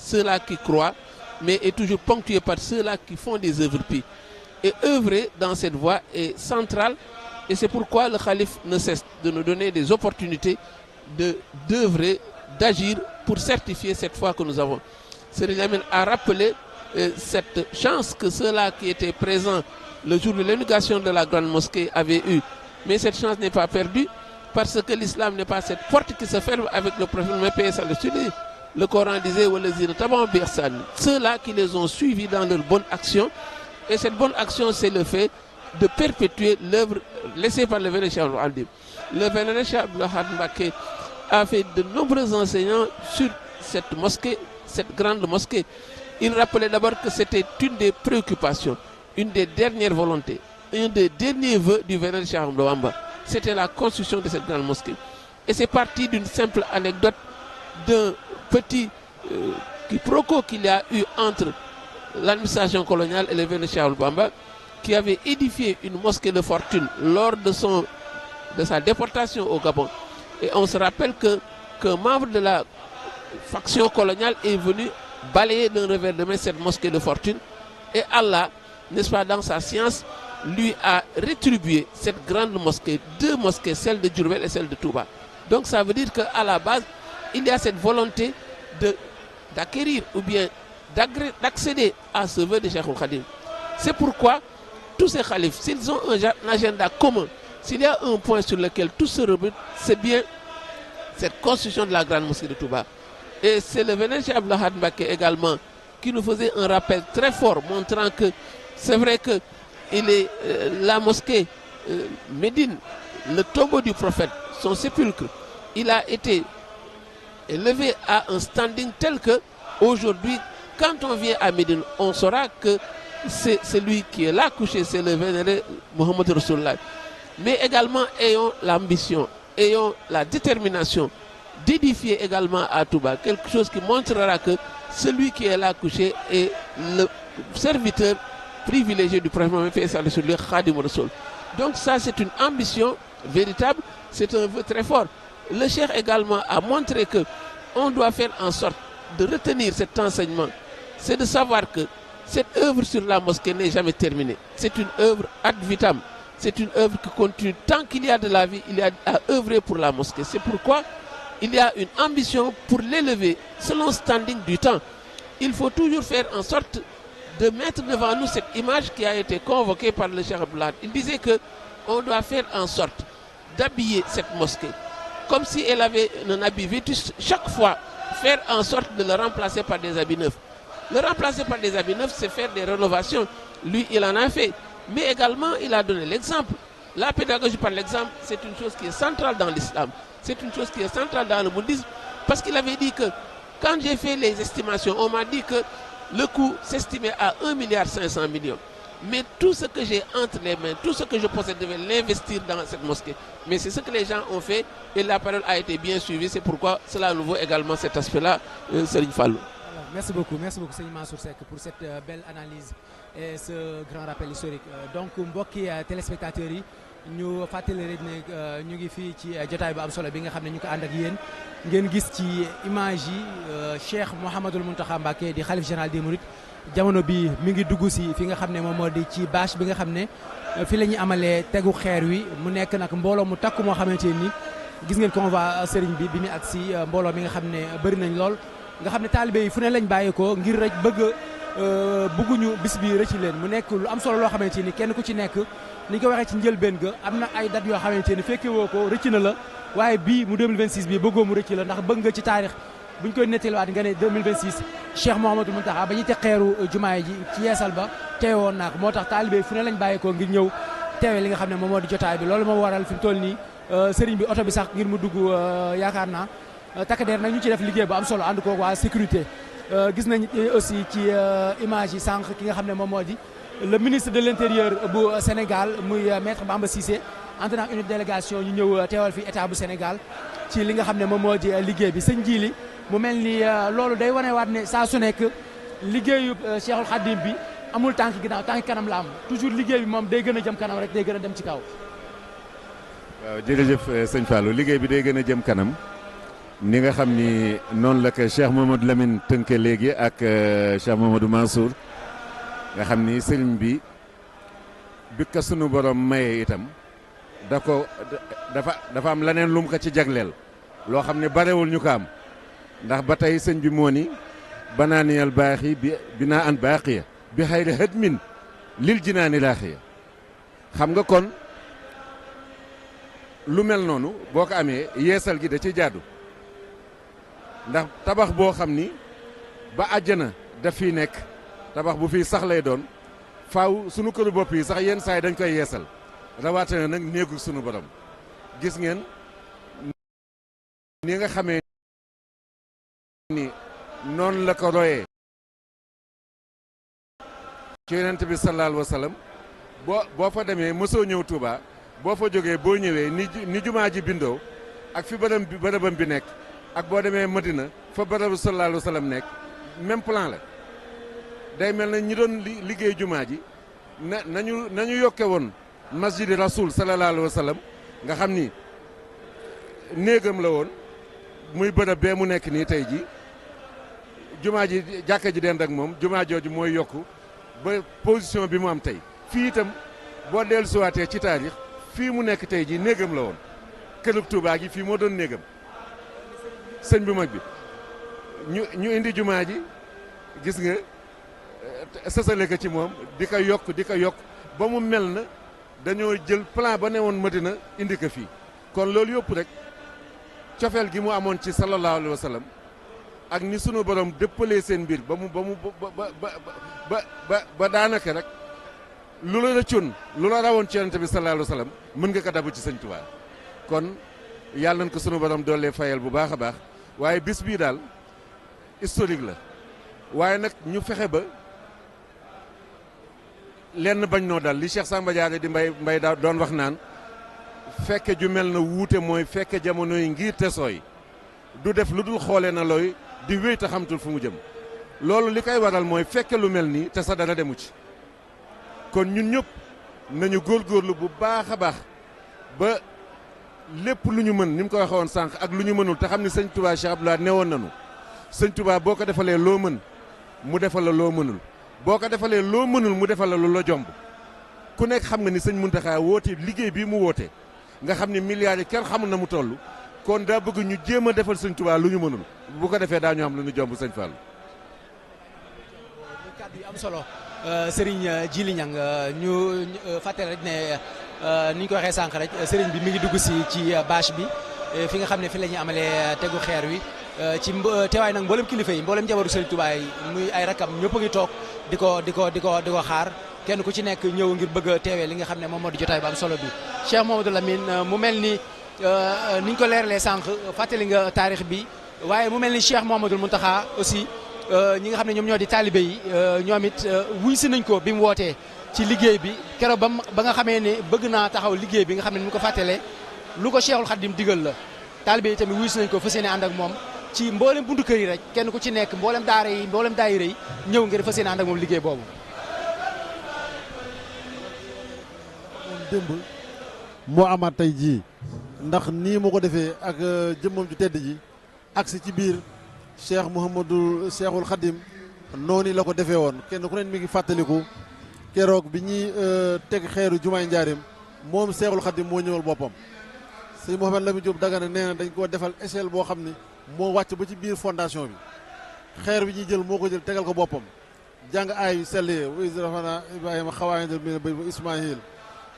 ceux-là qui croient, mais est toujours ponctué par ceux-là qui font des œuvres pies. Et œuvrer dans cette voie est central, et c'est pourquoi le Khalif ne cesse de nous donner des opportunités d'œuvrer, d'agir pour certifier cette foi que nous avons. Serigne Lamine a rappelé cette chance que ceux-là qui étaient présents le jour de l'inauguration de la grande mosquée avaient eu. Mais cette chance n'est pas perdue, parce que l'islam n'est pas cette porte qui se ferme avec le prophète Mohammed. Le Coran disait ceux-là qui les ont suivis dans leur bonne action, et cette bonne action c'est le fait de perpétuer l'œuvre laissée par le vénéré Cheikh Abdoul Ahad. Le vénéré Cheikh Abdoul Ahad Mbacké a fait de nombreux enseignants sur cette mosquée, cette grande mosquée. Il rappelait d'abord que c'était une des préoccupations, une des dernières volontés, un des derniers vœux du vénéré Cheikh Ahmadou Bamba. C'était la construction de cette grande mosquée. Et c'est parti d'une simple anecdote d'un petit quiproquo qu'il y a eu entre l'administration coloniale et le vénéré Cheikh Ahmadou Bamba, qui avait édifié une mosquée de fortune lors de sa déportation au Gabon. Et on se rappelle qu'un membre de la faction coloniale est venu balayer d'un revers de main cette mosquée de fortune, et Allah, n'est-ce pas, dans sa science, lui a rétribué cette grande mosquée, deux mosquées, celle de Diourbel et celle de Touba. Donc ça veut dire qu'à la base, il y a cette volonté d'acquérir ou bien d'accéder à ce vœu de Cheikh Khadim. C'est pourquoi tous ces khalifs, s'ils ont un agenda commun, s'il y a un point sur lequel tous se rebutent, c'est bien cette construction de la grande mosquée de Touba. Et c'est le vénéré Cheikh Abdoul Ahad Mbacké également qui nous faisait un rappel très fort, montrant que c'est vrai que la mosquée Médine, le tombeau du prophète, son sépulcre, il a été élevé à un standing tel que aujourd'hui, quand on vient à Médine, on saura que c'est celui qui est là couché, c'est le vénéré Mohammed Rasulullah. Mais également, ayons l'ambition, ayons la détermination d'édifier également à Touba quelque chose qui montrera que celui qui est là couché est le serviteur privilégié du prophète Mohammed Rasulullah Khadim Rasoul. Donc ça, c'est une ambition véritable, c'est un vœu très fort. Le cheikh également a montré que on doit faire en sorte de retenir cet enseignement. C'est de savoir que cette œuvre sur la mosquée n'est jamais terminée. C'est une œuvre ad vitam. C'est une œuvre qui continue. Tant qu'il y a de la vie, il y a à œuvrer pour la mosquée. C'est pourquoi il y a une ambition pour l'élever selon le standing du temps. Il faut toujours faire en sorte de mettre devant nous cette image qui a été convoquée par le cheikh Abdoulaye. Il disait que on doit faire en sorte d'habiller cette mosquée comme si elle avait un habit vétuste. Chaque fois, faire en sorte de le remplacer par des habits neufs. Le remplacer par des habits neufs, c'est faire des rénovations. Lui, il en a fait. Mais également, il a donné l'exemple. La pédagogie par l'exemple, c'est une chose qui est centrale dans l'islam. C'est une chose qui est centrale dans le bouddhisme. Parce qu'il avait dit que, quand j'ai fait les estimations, on m'a dit que le coût s'estimait à 1,5 milliard. Mais tout ce que j'ai entre les mains, tout ce que je possède, je vais l'investir dans cette mosquée. Mais c'est ce que les gens ont fait et la parole a été bien suivie. C'est pourquoi cela nous vaut également cet aspect-là, Serigne Fallou. Merci beaucoup Serigne Mansour Seck pour cette belle analyse et ce grand rappel historique. Donc mbokki téléspectateurs yi ñu fàttali rek ne ñu ngi fii ci jotaay bu am solo bi nga xam ne ñu ko ànd ak yéen ngeen gis ci image yi Cheikh Mouhamadoul Mountakha Mbacké di xalif général des Mourides jamono bi mi ngi dugg si fi nga xam ne moom moo di ci bâche bi nga xam ne fi la ñuy amalee tegu xeer wi mu nekk nag mbooloo mu takku moo xamante ni gis ngeen convoi Serigne bi mi ak si mbooloo mi nga xam ne bëri nañ lool. nga xam ne taalibe yi fu ne lañ bàyyi ko ngir rek bëgguñu bis bi rëcc leen mu nekk lu am solo loo xamante ni kenn ku ci nekk ni ñu ko waxee ci njëlbeen ga am na ay date yoo xamante ni fekke woo ko rëcc na la waaye bii mu 2026 bii bëggoo mu rëcc la ndax bëgg nga ci taarix buñ koy nettaliwaat nga ne 2026 Cheikh Mouhamadou Mountakha ba ñuy teg xeeru jumaay ji ci yeesal ba teewoon naa ko moo tax taalibe yi fu ne lañ bàyyi ko ngir ñëw teewee li nga xam ne moom moo di jotaay bi loolu moo waral fi mu toll nii sëriñ bi oto bi sax ngir mu dugg yaakaar naa takk der nag ñu ci def liggéey bu am solo ànd ko waa sécurité gis nañ aussi ci image yi sànq ki nga xam ne moom moo di le ministre de l'intérieur bu Sénégal muy maître Bamba Cissé ànd na une délégation ñu ñëw teewal fi état bu Sénégal ci li nga xam ne moom moo di liggéey bi sëñ Jili mu mel ni loolu day wanewaat ne saa su nekk liggéeyu Cheikhul Khadim bi amul tànk ginnaaw tànk kanam la am toujours liggéey bi moom day gën a jëm kanam rek day gën a dem ci kaw. waaw jërëjëf sëñ Fallou liggéey bi day gën a jëm kanam. ni nga xam ni noonu la ko Cheikh Mamadou Lamine tënke léegi ak Cheikh Mamadou Mansour nga xam ni sëriñ bi ko sunu borom maye itam dafa am leneen lu mu ko ci jagleel loo xam ne barewul ñu ko am ndax ba tey sëñ bi moo ni banaaniyal baax yi bi naa an baaxiya bi xayri hadmin lil jinaani laaxiya xam nga kon lu mel noonu boo ko amee yeesal gi da ci jaadu ndax tabax boo xam ni ba àjjana daf fiy nekk tabax bu fii sax lay doon faaw sunu këru bopp yi sax yenn saa yi dañ koy yeesal rawatina nag néegu sunu borom gis ngeen ni nga xamee ni noonu la ko royee ci yonent bi sallallahu alayhi wa sallam boo fa demee mosoo ñëw Touba boo fa jógee boo ñëwee ni jumaa ji bindoo ak fi bërëbam bi nekk ak boo demee Madina fa bërëbu sallallahu alayhi wa sallam nekk même plan la day mel na ñi doon liggéey jumaa ji nañu yokke woon masjidi rasul sallallahu alayhi wa sallam nga xam ni néegam la woon muy bërëb bee mu nekk nii tey ji jumaa ji jàkka ji dend ak moom jumaa jooju mooy yokku ba position bi mu am tey fii itam boo dellusiwaatee ci taarix fii mu nekk tey ji néegam la woon kërub Tuubaa gi fii moo doon néegam sëñ bu mag bi ñu indi jumaa ji gis nga sësale ko ci moom di ko yokk ba mu mel na dañoo jël plan ba ne woon Madina indi ko fii kon loolu yëpp rek cofeel gi mu amoon ci sallallahu alayhi wa sallam ak ni sunu borom dëppalee seen mbir ba daanaka rek lu la rëccoon lu la rawoon ci yonent bi sallallahu alayhi wa sallam mën nga ko dabu ci sëñ Tuubaa kon yàlla nañ ko sunu borom doolee fayal bu baax a baax waaye bis bii daal historique la waaye nag ñu fexe ba lenn bañ noo dal li Cheikh Samba Diarra di mbay daa doon wax naan fekke ju mel na wuute mooy fekke jamono yi ngir te sooy du def lu dul xoolee na looy di wéy te xamtul fu mu jëm loolu li koy waral mooy fekke lu mel nii te sa dara demu ci kon ñun ñëpp nañu góorgóorlu bu baax a baax ba lépp lu ñu mën ni mu ko waxee woon sànq ak lu ñu mënul te xam ni sëñ Touba Cheikh Abdoulaye newoon nañu sëñ Touba boo ko defalee loo mën mu defal la loo mënul boo ko defalee loo mënul mu defal la lu la jomb ku nekk xam nga ni sëñ Mountakha woote liggéey bii mu woote nga xam ni milliards yi kenn xamul na mu toll kon daa bëgg ñu jéem a defal sëñ Touba lu ñu mënul bu ko defee daa ñu am lu ñu jomb sëñ Fall. muy kàddu yu am solo Serigne Djily Niang ñu fàttali rek ne ni ñu ko waxee sànq rek Serigne bi mi ngi dugg si ci bâche bi fi nga xam ne fi la ñuy amalee tegu xeer wi ci teewaay nag mboolem kilifa yi mboolem jabaru Serigne Touba yi muy ay rakam ñëpp a ngi toog di ko xaar kenn ku ci nekk ñëw ngir bëgg a teewee li nga xam ne moom moo di jotaay bu am solo bi. Cheikh Mouhamadou Lamine mu mel ni ni ñu ko leeralee sànq fàttali nga taarix bi waaye mu mel ni Cheikh Mouhamadoul Mountakha aussi ñi nga xam ne ñoom ñoo di taalibe yi ñoom it wuy si nañ ko bi mu wootee ci liggéey bi keroog ba nga xamee ne bëgg naa taxaw liggéey bi nga xam ne ni mu ko fàttalee lu ko Cheikhul Khadim digal la taalibe yi tamit wuy si nañ ko fas yéene ànd ak moom ci mboolem buntu kër yi rek kenn ku ci nekk mboolem daara yi mboolem daayira yi ñëw ngir fas yéene ànd ak moom liggéey boobu. démb moo amaat tey jii ndax nii mu ko defee ak jëmmam ju tedd ji agsi ci biir Cheikh Cheikhul Khadim noonu la ko defee woon kenn ku ne mi ngi fàttaliku keroog bi ñuy teg xeeru jumaay njaareem moom Cheikhul Khadim moo ñëwal boppam sëñ Mouhamed Lamine Diop Dagana nee na dañ koo defal échelle boo xam ne moo wàcc ba ci biir fondation bi xeer bi ñuy jël moo ko jël tegal ko boppam jàng aay yu sellee wa iz rafa'naa Ibrahima qawaa'iida mina al-bayti wa Ismaayil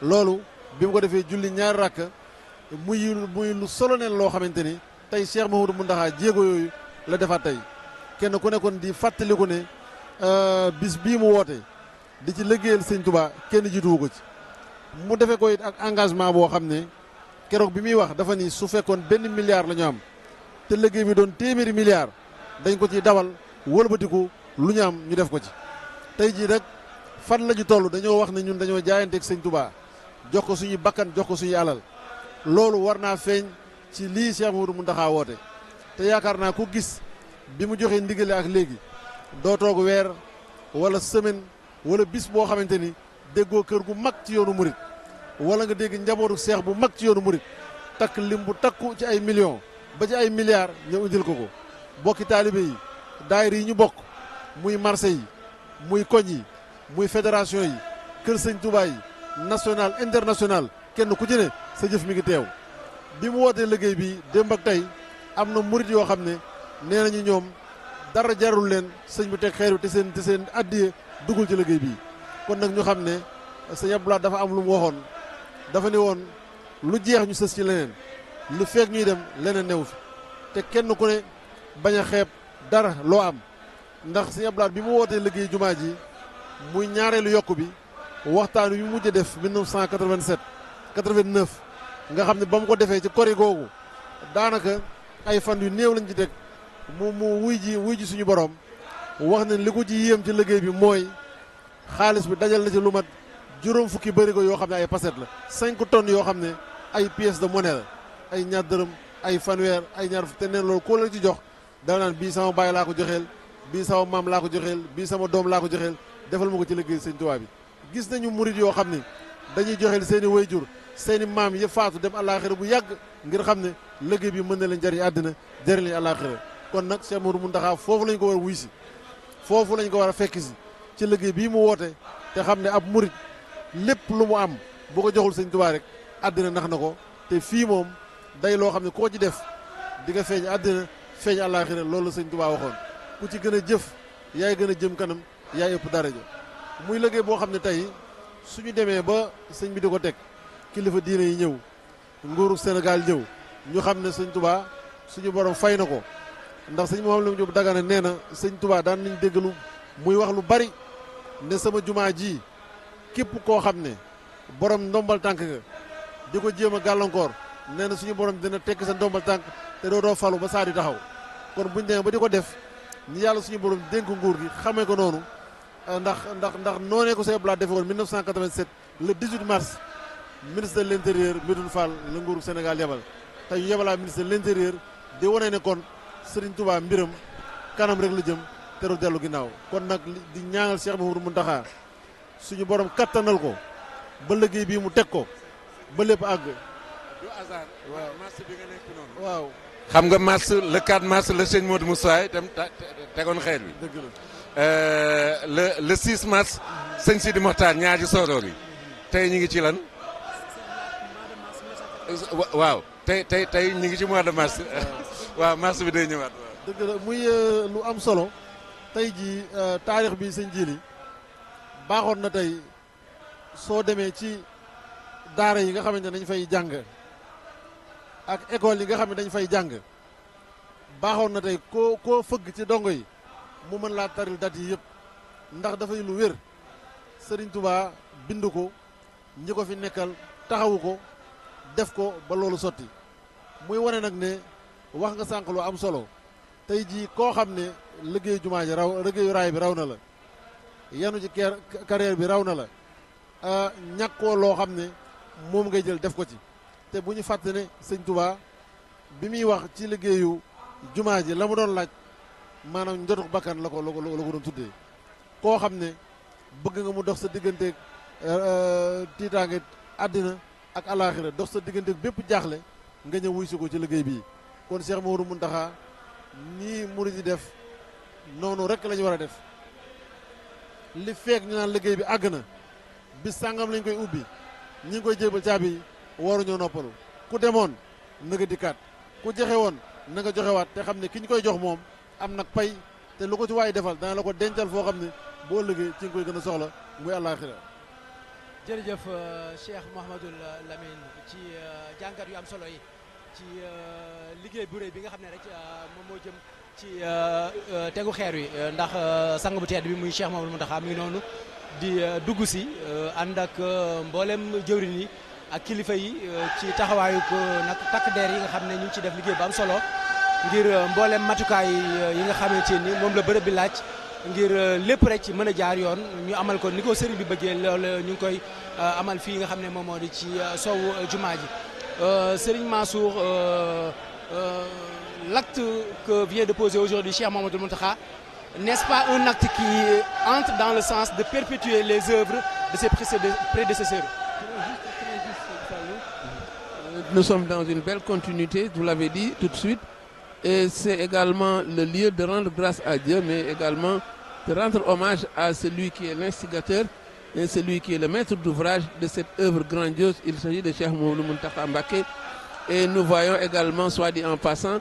loolu bi mu ko defee julli ñaari rakk muy lu solennel loo xamante ni tey Cheikh Mouhamadou Mountakha jéego yooyu la defaat tey kenn ku nekkoon di fàttaliku ne bis bii mu woote di ci liggéeyal sëñ Touba kenn jiituwu ko ci mu defee ko it ak engagement boo xam ne keroog bi muy wax dafa ni su fekkoon benn milliard la ñu am te liggéey bi doon téeméeri milliard dañ ko ci dawal wëlbatiku lu ñu am ñu def ko ci tey jii nag fan la ñu toll dañoo wax ne ñun dañoo jaayanteeg sëñ Touba jox ko suñuy bakkan jox ko suñuy alal loolu war naa feeñ ci lii Cheikh Mouhamadou Mountakha woote te yaakaar naa ku gis bi mu joxee ndigale ak léegi doo toog weer wala semaine wala bis boo xamante ni déggoo kër gu mag ci yoonu murit wala nga dégg njabootu seex bu mag ci yoonu murit takk lim bu takku ci ay millions ba ci ay milliards ñëw indil ko bokki taalibe yi daayira yi ñu bokk muy marché yi muy koñ yi muy fédération yi kër sëñ Touba yi national international kenn ku ci ne sa jëf mi ngi teew bi mu wootee liggéey bi démb ak tey am na murit yoo xam ne nee nañu ñoom dara jarul leen sëñ bi teg xeer bi te seen addiye dugul ci liggéey bi kon nag ñu xam ne sëñ Abdoulaye dafa am lu mu waxoon dafa ne woon lu jeex ñu sës ci leneen lu feek ñuy dem leneen newu fi te kenn ku ne bañ a xeeb dara loo am ndax sëñ Abdoulaye bi mu wootee liggéey jumaa ji muy ñaareelu yokk bi waxtaan wi mujj def 1987 89 nga xam ne ba mu ko defee ci kori googu daanaka ay fan yu néew lañ ci teg mu wuy ji suñu borom wax ne li ko ci yéem ci liggéey bi mooy xaalis bi dajal na ci lu mat juróom fukki bërigo yoo xam ne ay paset la 5 tonnes yoo xam ne ay pièces de monnaie la ay ñaar dërëm ay fanweer ay ñaar te neen loolu koo la ci jox dana naan bii sama baay laa ko joxeel bii sama maam laa ko joxeel bii sama doom laa ko joxeel defal ma ko ci liggéey sëñ Tuubaa bi gis nañu murit yoo xam ne dañuy joxeel seen i wayjur seen i maam yëpp faatu dem àllaaxira bu yàgg ngir xam ne liggéey bi mën na leen jariñ àddina jariñ leen àllaaxira kon nag Cheikh Mouhamadou Mountakha foofu lañ ko war a wuy si foofu lañ ko war a fekk si ci liggéey bii mu woote te xam ne ab murit lépp lu mu am bu ko joxul sëñ Tuubaa rek àddina nax na ko te fii moom day loo xam ne koo ci def di nga feeñ àddina feeñ àllaaxira loolu la sëñ Tuubaa waxoon ku ci gën a jëf yaay gën a jëm kanam yaay ëpp daraja muy liggéey boo xam ne tey suñu demee ba sëñ bi di ko teg kilifa diine yi ñëw nguuru Sénégal ñëw ñu xam ne sëñ Tuubaa suñu borom fay na ko ndax sëñ Mouhamadou Diop Dagana nee na sëñ Touba daan nañ déggalu muy wax lu bari ne sama jumaa ji képp koo xam ne borom ndombal tànk nga di ko jéem a gàllankoor nee na suñu borom dina tekki sa ndombal tànk te doo falu ba saa di taxaw kon buñ demee ba di ko def ñi yàlla suñu borom dénk nguur gi xamee ko noonu ndax noonee ko Sëñ Abdou Lahad defe woon 1987 le 18 mars ministre de l' intérieur Medoune Fall la nguuru Sénégal yebal te ñu yebalaa ministre de l' intérieur di wane ne kon Serigne Touba mbiram kanam rek la jëm te du dellu ginnaaw kon nag di ñaanal Cheikh Mouhamadou Mountakha suñu borom kattanal ko ba liggéey bii mu teg ko ba lépp àgg. du hasard. waaw mars bi nga nekk noonu. waaw. xam nga mars le 4 mars la sëñ Modou Moussa itam tegoon xeer bi. dëgg la. le 6 mars sëñ Sidi Mokhtar ñaari sooroor yi tey ñu ngi ci lan. waaw tey ñu ngi ci mois de mars. waaw mars bi day ñëwaat. dëgg la muy lu am solo tey jii taarix bi sëñ Jili baaxoon na tey soo demee ci daara yi nga xamante ne dañ fay jàng ak école yi nga xam ne dañ fay jàng baaxoon na tey koo fëgg ci dongo yi mu mën laa taril dat yi yëpp ndax dafay lu wér Serigne Touba bind ko ñi ko fi nekkal taxawu ko def ko ba loolu sotti muy wane nag ne wax nga sànq lu am solo tey jii koo xam ne liggéeyu jumaa ji raw liggéeyu raay bi raw na la yanu ci carrière bi raw na la ñàkkoo loo xam ne moom ngay jël def ko ci te bu ñu fàtte ne sëñ Touba bi muy wax ci liggéeyu jumaa ji la mu doon laaj maanaam njotuk bakkan la ko doon tuddee koo xam ne bëgg nga mu dox sa digganteeg tiitaange àddina ak alaaxira dox sa digganteeg bépp jaaxle nga ñëw wuy si ko ci liggéey bii kon Cheikh Mouhamadou Mountakha nii murid yi def noonu rek la ñu war a def li feek ñu naan liggéey bi àgg na bis sàngam lañ koy ubbi ñi ngi koy jébal caabi yi waruñoo noppalu ku demoon na nga dikkaat ku joxe woon na nga joxewaat te xam ne ki ñu koy jox moom am nag pay te lu ko ci waay defal dana la ko dencal foo xam ne boo ëllëgee ci nga koy gën a soxla muy àllaaxira. jërëjëf Cheikh Mouhamadou Lamine ci jàngat yu am solo yi ci liggéey bu rëy bi nga xam ne rek moom moo jëm ci tegu xeer wi ndax sang bu tedd bi muy Cheikh Mouhamadou Mountakha mi ngi noonu di dugg si ànd ak mboolem jëwriñ yi ak kilifa yi ci taxawaayu ko nag takk der yi nga xam ne ñu ngi ci def liggéey bu am solo ngir mboolem matukaay yi nga xamante ni moom la bërëb bi laaj ngir lépp rek ci mën a jaar yoon ñu amal ko ni ko sëriñ bi bëggee loolu ñu ngi koy amal fii nga xam ne moom moo di ci sowu jumaa ji Serigne Mansour l'acte que vient de poser aujourd'hui Cheikh Mouhamadou Mountakha, n'est-ce pas un acte qui entre dans le sens de perpétuer les œuvres de ses prédécesseurs? Nous sommes dans une belle continuité, vous l'avez dit tout de suite, et c'est également le lieu de rendre grâce à Dieu, mais également de rendre hommage à celui qui est l'instigateur et celui qui est le maître d'ouvrage de cette œuvre grandiose. Il s'agit de Cheikh Mouhamadou Mountakha Mbacké, et nous voyons également, soit dit en passant,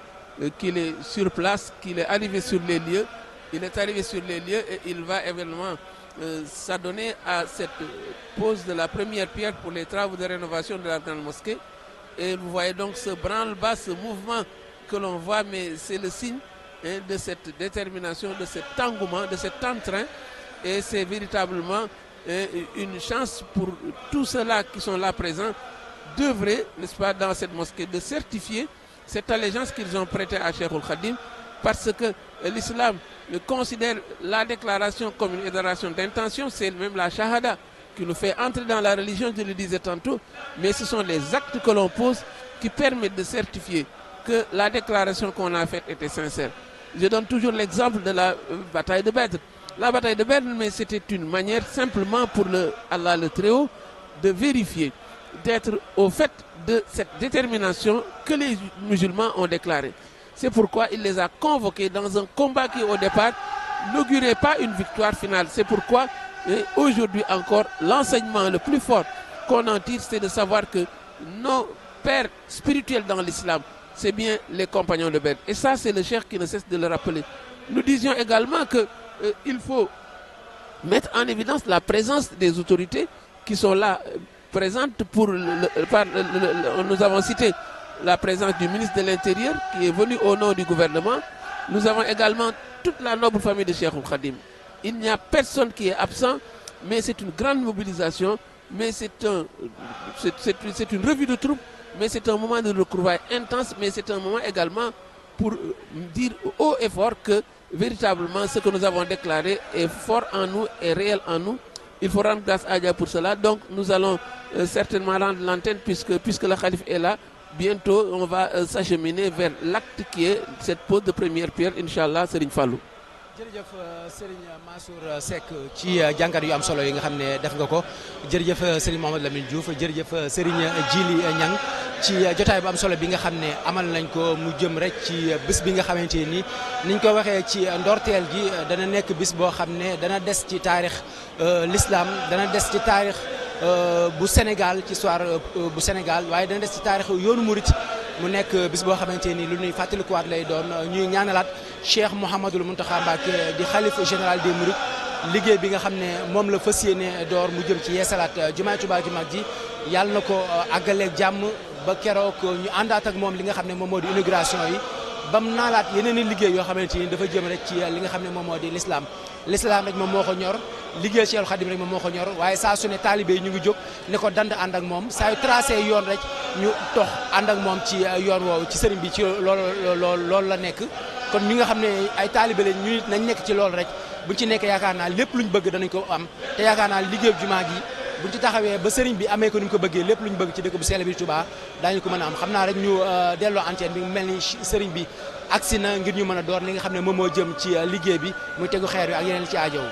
qu'il est sur place, qu'il est arrivé sur les lieux. Il est arrivé sur les lieux et il va évidemment s'adonner à cette pose de la première pierre pour les travaux de rénovation de la grande mosquée. Et vous voyez donc ce branle-bas, ce mouvement que l'on voit, mais c'est le signe de cette détermination, de cet engouement, de cet entrain. Et c'est véritablement une chance pour tous ceux-là qui sont là présents d'œuvrer, n'est-ce pas, dans cette mosquée, de certifier cette allégeance qu'ils ont prêtée à Cheikhoul Khadim, parce que l'islam considère la déclaration comme une déclaration d'intention, c'est même la shahada qui nous fait entrer dans la religion, je le disais tantôt, mais ce sont les actes que l'on pose qui permettent de certifier que la déclaration qu'on a faite était sincère. Je donne toujours l'exemple de la bataille de Badr. La bataille de Badr, mais c'était une manière simplement pour Allah le Très-Haut de vérifier, d'être au fait de cette détermination que les musulmans ont déclarée. C'est pourquoi il les a convoqués dans un combat qui au départ n'augurait pas une victoire finale. C'est pourquoi aujourd'hui encore l'enseignement le plus fort qu'on en tire, c'est de savoir que nos pères spirituels dans l'islam, c'est bien les compagnons de Badr. Et ça, c'est le cheikh qui ne cesse de le rappeler. Nous disions également que il faut mettre en évidence la présence des autorités qui sont là, présentes pour nous avons cité la présence du ministre de l'Intérieur qui est venu au nom du gouvernement, Nous avons également toute la noble famille de Cheikhoul Khadim. Il n'y a personne qui est absent, mais c'est une grande mobilisation, mais c'est une revue de troupes, mais c'est un moment de retrouvailles intense, mais c'est un moment également pour dire haut et fort que véritablement ce que nous avons déclaré est fort en nous, est réel en nous. Il faut rendre grâce à Dieu pour cela. Donc nous allons certainement rendre l'antenne puisque le Khalif est là. Bientôt, on va s'acheminer vers l'acte qui est cette pose de première pierre, Inch'Allah, Serigne Fallou. jërëjëf Serigne Mansour Seck ci jàngat yu am solo yi nga xam ne def nga ko jërëjëf Serigne Mouhamadou Lamine Diouf jërëjëf Serigne Djili Niang ci jotaay bu am solo bi nga xam ne amal nañ ko mu jëm rek ci bés bi nga xamante ni niñ ko waxee ci ndorteel gi dana nekk bis boo xam ne dana des ci taarix l'islam dana des ci taarix bu Sénégal ci histoire bu Sénégal waaye dana des ci taarix yoonu murit mu nekk bis boo xamante ni lu ñuy fàttalikuwaat lay doon ñuy ñaanalaat Cheikh Mouhamadoul Mountakha Mbacké di xalif général des Mourides liggéey bi nga xam ne moom la fas yéene door mu jëm ci yeesalaat jumaay Tuubaa ju mag ji yàlla na ko àggaleeg jàmm ba keroog ñu àndaat ak moom li nga xam ne moom moo di inauguration yi bam naalaat yeneen i liggéey yoo xamante ni dafa jëm rek ci li nga xam ne moom moo di l'islam rek moom moo ko ñor liggéey Cheikhul Khadim rek moom moo ko ñor waaye saa su ne taalibe yi ñu ngi jóg ne ko dand ànd ak moom saa yu tracé yoon rek ñu tox ànd ak moom ci yoon woowu ci sëriñ bi ci loolu la nekk kon ñi nga xam ne ay taalibe lañ ñu nañ nekk ci loolu rek buñ ci nekk yaakaar naa lépp luñ bëgg danañ ko am te yaakaar naa liggéey jumaa gi buñ ci taxawee ba sëriñ bi amee ko ni mu ko bëggee lépp luñ bëgg ci dëkk bu sell bi Touba daañu ko mën a am xam naa rek ñu delloo antenne bi mel ni sëriñ bi agsi na ngir ñu mën a door li nga xam ne moom moo jëm ci liggéey bi muy tegu xeer bi ak yeneen li ci aajow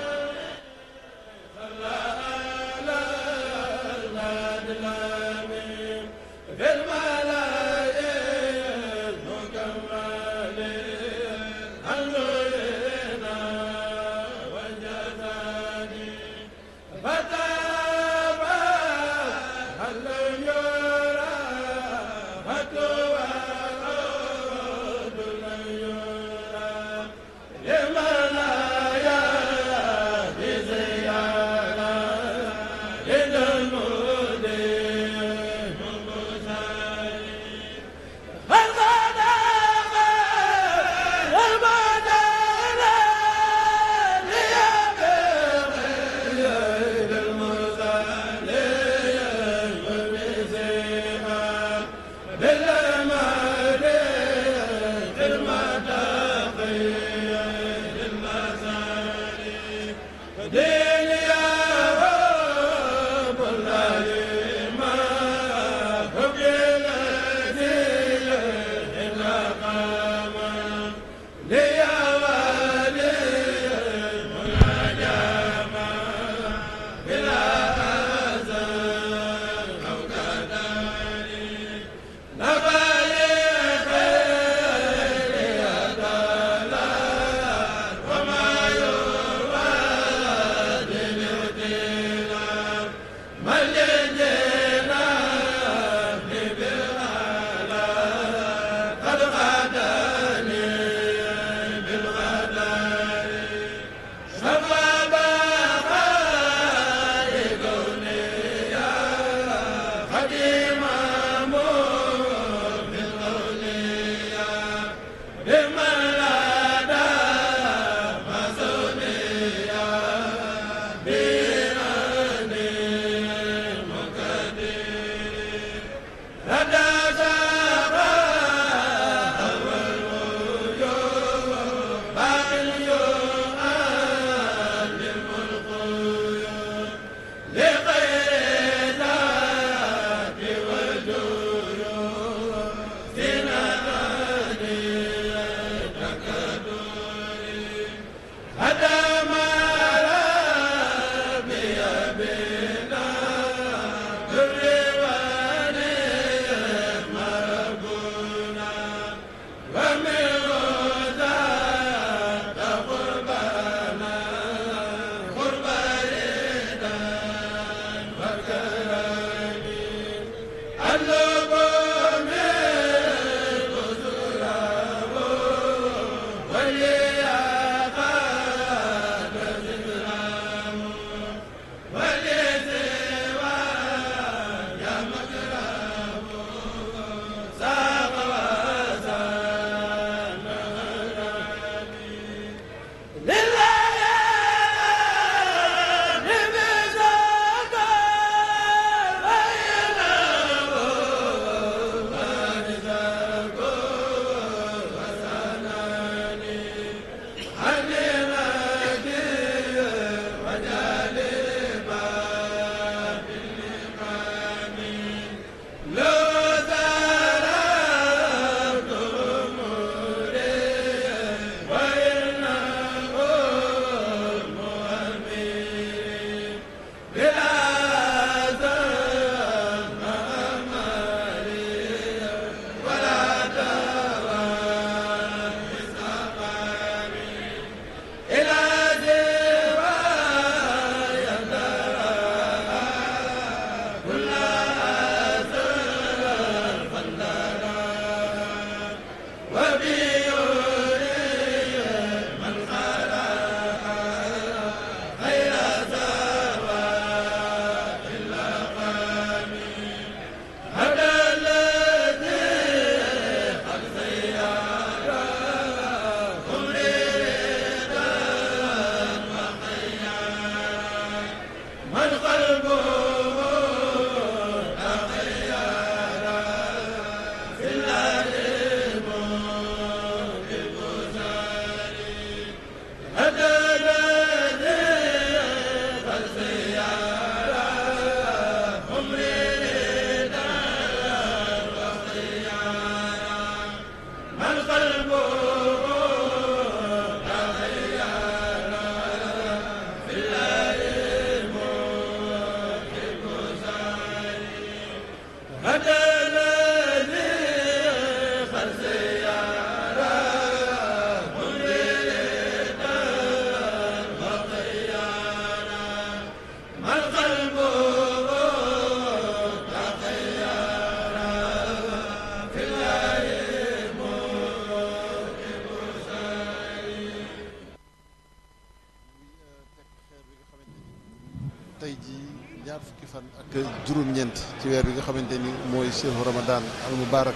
tey jii ñaar fukki fan ak juróom-ñeent ci weer bi nga xamante ni mooy chehru Ramadan al mubarak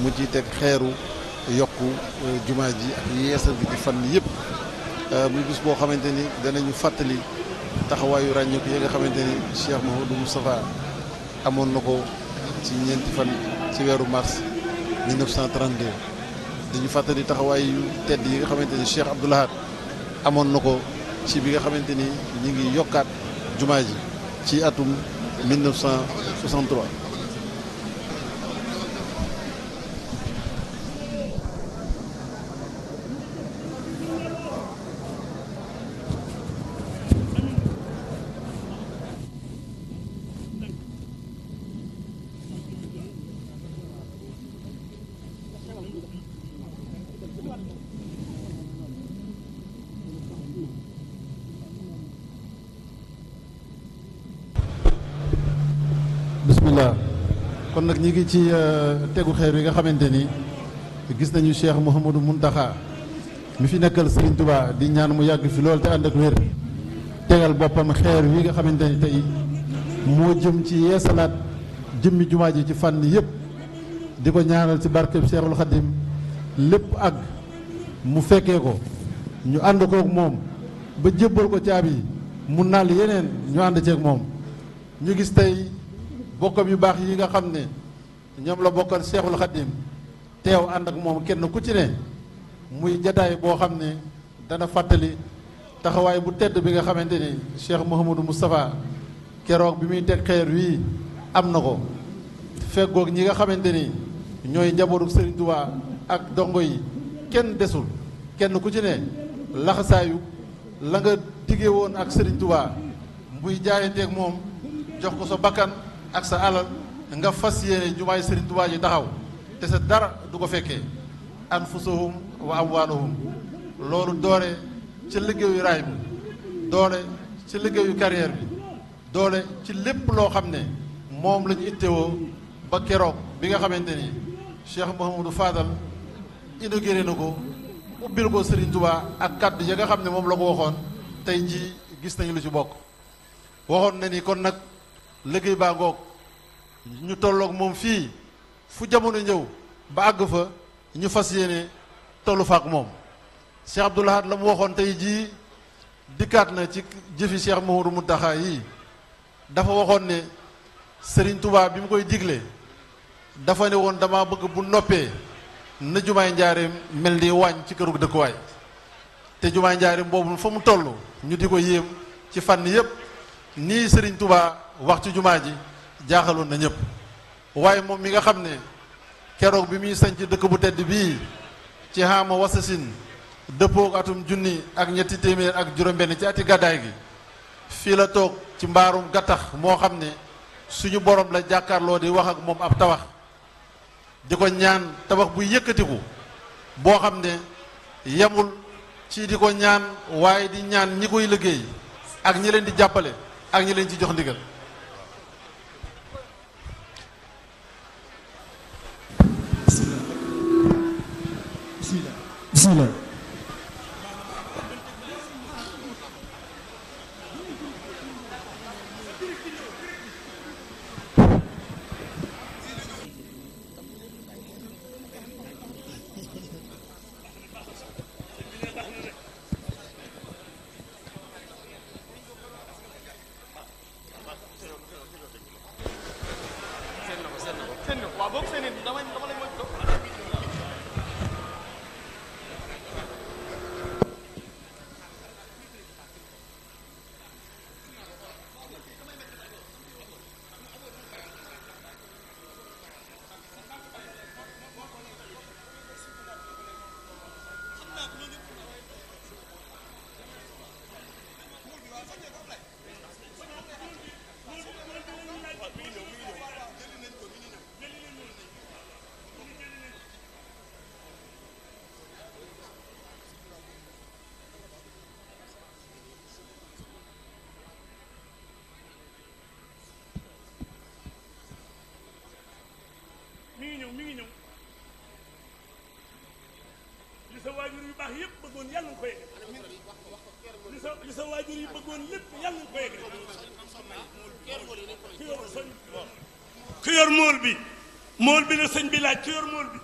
mu ciy teg xeeru yokku jumaa ji ak yeesal gi ci fan yëpp muy bis boo xamante ni danañu fàttali taxawaayu ràññeeku yi nga xamante ni Cheikh Mouhamadou Moustapha amoon na ko ci ñeenti fan ci weeru mars 1932 dañu fàttali taxawaay yu tedd yi nga xamante ni Cheikh Abdoul Ahad amoon na ko ci bi nga xamante ni ñi ngi yokkaat jumaa ji ci atum 1963. bismillah kon nag ñi ngi ci tegu xeer yi nga xamante ni gis nañu Cheikh Mouhamadou Mountakha mi fi nekkal Serigne Touba di ñaan mu yàgg fi lool te ànd ak wér tegal boppam xeer wi nga xamante ni tey moo jëm ci yeesalaat jëmmi jumaa ji ci fànn yëpp di ko ñaanal ci barkeb Cheikhul Khadim lépp ak mu fekkee ko ñu ànd kook moom ba jébbal ko caabi yi mu naal yeneen ñu ànd ceeg moom ñu gis tey bokkam yu baax yi nga xam ne ñoom la bokkal Cheikhul Khadim teew ànd ak moom kenn ku ci ne muy jataay boo xam ne dana fàttali taxawaay bu tedd bi nga xamante ni Cheikh Mouhamadou Moustapha keroog bi muy teg xeer wii am na ko feggoog ñi nga xamante ni ñooy njabootu Serigne Touba ak dongo yi kenn desul kenn ku ci ne laxasaayu la nga diggee woon ak Serigne Touba muy jaayanteeg moom jox ko sa bakkan ak sa alal nga fas yéene jumaay Serigne Touba ji taxaw te sa dara du ko fekkee anfusahum wa amwaaluhum loolu doore ci liggéeyu raay bi doole ci liggéeyu carrière bi doole ci lépp loo xam ne moom la ñu ittewoo ba keroog bi nga xamante ni Cheikh Mouhamadou Fadal inauguré na ko ubbil ko Serigne Touba ak kaddu ya nga xam ne moom la ko waxoon tey jii gis nañu lu ci bokk waxoon na ni kon nag liggéey baa ngoog ñu tolloog moom fii fu jamono ñëw ba àgg fa ñu fas yéene tollu fa ak moom Cheikh Abdoul Ahad la mu waxoon tey jii dikkaat na ci jëfi Cheikh Mouhamadou Mountakha yi dafa waxoon ne Serigne Touba bi mu koy digle dafa ne woon dama bëgg bu noppee na jumaay njaareem mel ni wàññ ci këru dëkkuwaay te jumaay njaareem boobu fa mu toll ñu di ko yéem ci fànn yépp nii Serigne Touba wax ci jumaa ji jaaxaloon na ñëpp waaye moom mi nga xam ne keroog bi muy sañc dëkk bu tedd bii ci xaama wasasin dëppoog atum junni ak ñetti téeméer ak juróom-benn ci ati gàddaay gi fii la toog ci mbaarum gattax moo xam ne suñu borom la jàkkaarloo di wax ak moom ab tabax di ko ñaan tabax bu yëkkatiku boo xam ne yemul ci di ko ñaan waaye di ñaan ñi koy liggéey ak ñi leen di jàppale ak ñi leen ci jox ndigal bismillah mi ngi ñëw li sa waajur yu baax yëpp bëggoon yàlla nga ko yegg li sa waajur yi bëggoon lépp yàlla nga ko yegg yor mool bi la sëñ bi laaj ki yor mool bi.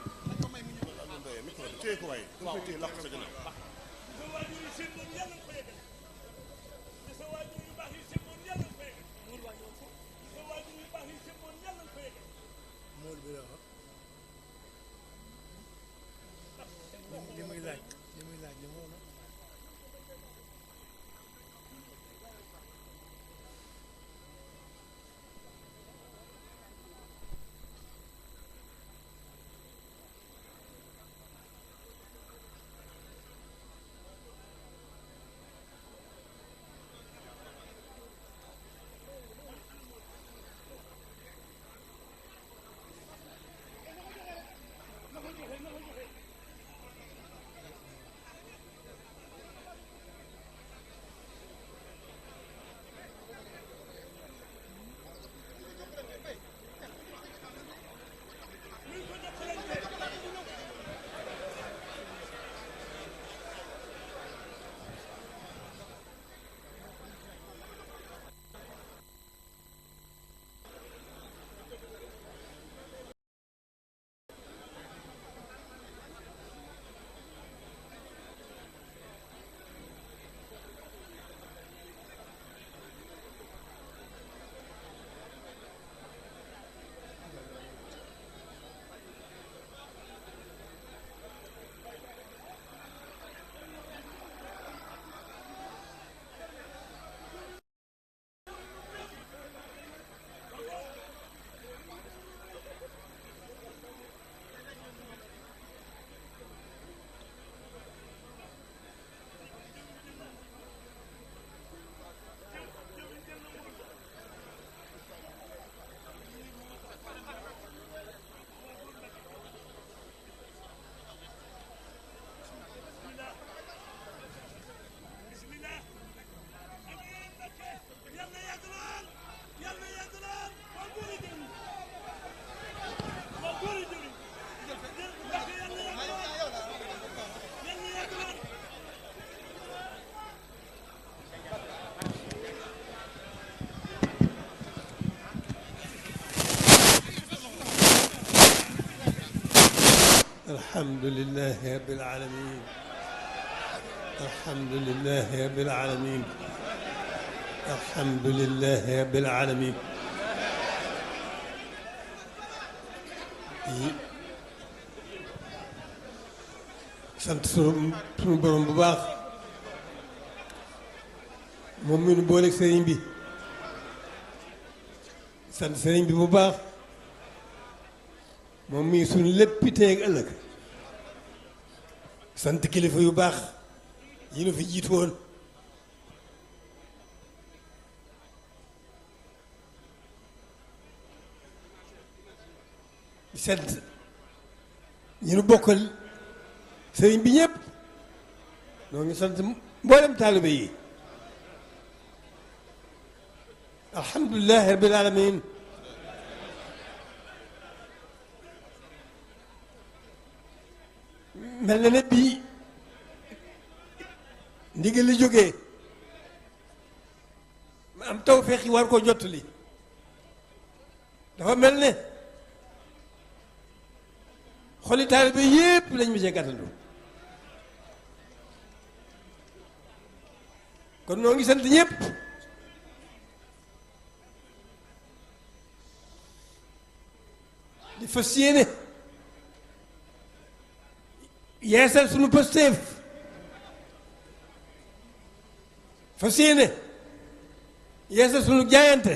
الحمد لله رب العالمين الحمد لله رب العالمين الحمد لله رب العالمين sant sunu borom bu baax moom mi nu booleeg sëriñ bi sant sëriñ bi bu baax moom mii suñu léppi tey ak ëllëg sant kilifa yu baax yi nu fi jiitu woon di sant ñi nu bokkal sëriñ bi ñëpp noo ngi sant mboolem taalibe yi alhamdulilah rabbil alamin mel na ne bii ndigal li jógee ma am tawfeex yi war koo jottali dafa mel ne xoli taalibe yépp lañ ma cee gàttandu kon noo ngi sant ñëpp di fas yéene yeesal sunu pësteef fas yéene yeesal sunu jaayante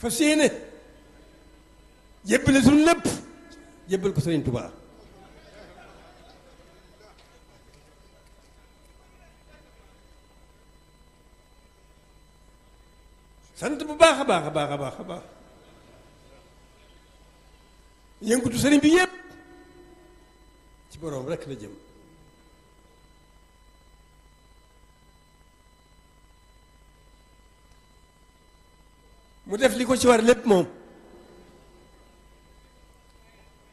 fas yéene jébbale sunu lépp jébbal ko Sëriñ Tuubaa sant bu baax a baax a baax a baax a baax yëngutu sëriñ bi yépp ci boroom rekk la jëm mu def li ko ci war lépp moom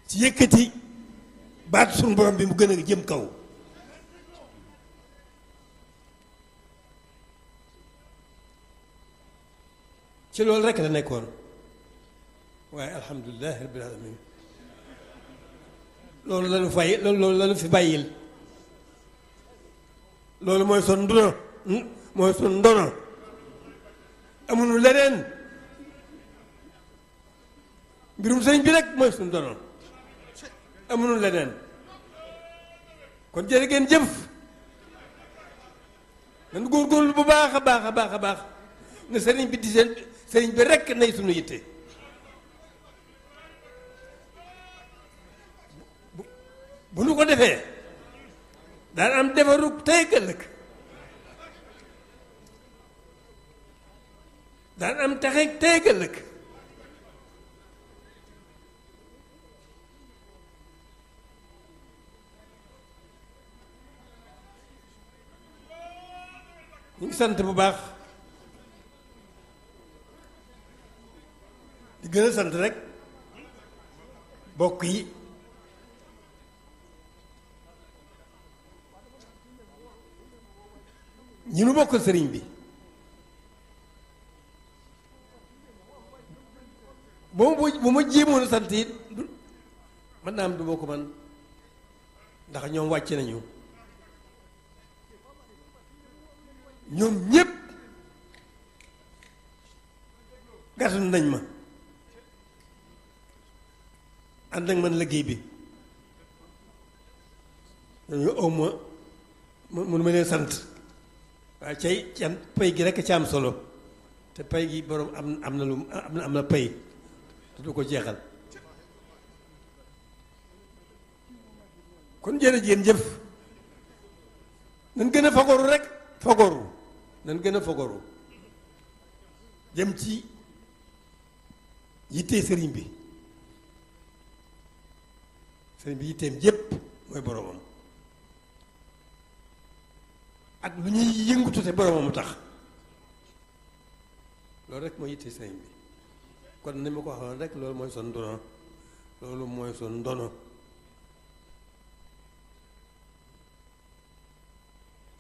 ci yëkkati baatu sunu borom bi mu gën a jëm kaw ci loolu rek la nekkoon waaye alhamdulilahi rabbil alamin loolu la ñu fay loolu la ñu fi bàyyil loolu mooy son ndono mooy son ndono amuñu leneen mbirum sëñ bi rek mooy suñu ndono amuñu leneen kon jërë ngeen jëf nañu góorgóorlu bu baax a baax a baax a baax ne sëriñ bi di seen sëriñ bi rek nay suñu yitte bu nu ko defee daan am defaru tey ëllëg daan am taxe tey ëllëg ñu ngi sant bu baax di gën a sant rek bokk yi ñi nu bokkal sëriñ bi bu ma jéemoon a sant it man naa am du ma ko man ndax ñoom wàcc nañu ñoom ñépp gàttal nañ ma ànd ak man liggéey bi dañu aw ma mënu ma leen sant waaye cay ci am pay gi rekk ci am solo te pay gi boroom am na lu am na pay te du ko jeexal kon jërëjëf jëf nan gën a fagoru rek fagoru nan gën a fagoru jëm ci yittee sëriñ bi yitteem jépp mooy boroomam ak lu ñuy yëngutu te boroomam tax loolu rek mooy yittee sëriñ bi kon ni ma ko waxoon rek loolu mooy son ndono loolu mooy son ndono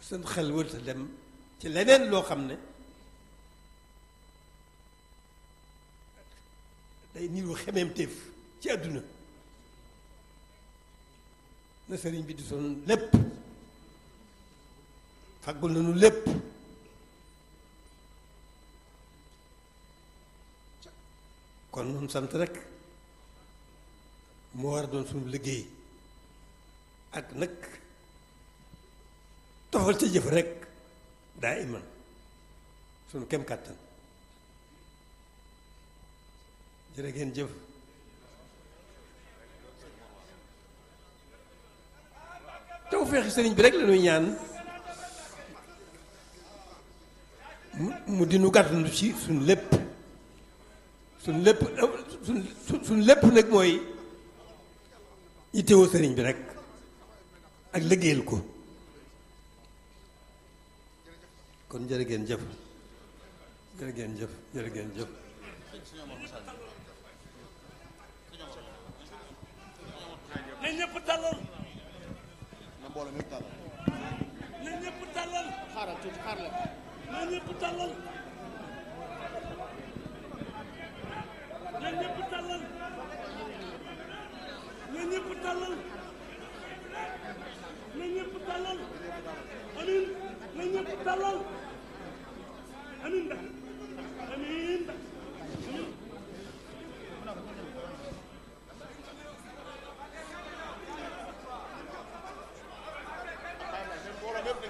seen xel wërta dem ci leneen loo xam ne day niru xemeem téef ci àdduna na sëriñ bi di son lépp faggul nañu lépp kon nun sant rek moo war a doon suñu liggéey ak nag tofal ca jëf rek daa iman suñu kem kàttan jërë ngeen jëf tawfeexi sëriñ bi rek la ñuy ñaan mu dinu gàttandu ci suñ lépp suñ lépp nag mooy yittewoo sëriñ bi rek ak liggéeyal ko kon jërë ngeen jëf jërë ngeen jëf jërë ngeen jëf na ñëpp tàllal na ñëpp tàllal xaaral tuuti xaaral na ñëpp tàllal na ñëpp tàllal na ñëpp tàllal na ñëpp tàllal amiin na ñëpp tàllal amiin ndax amiin ndax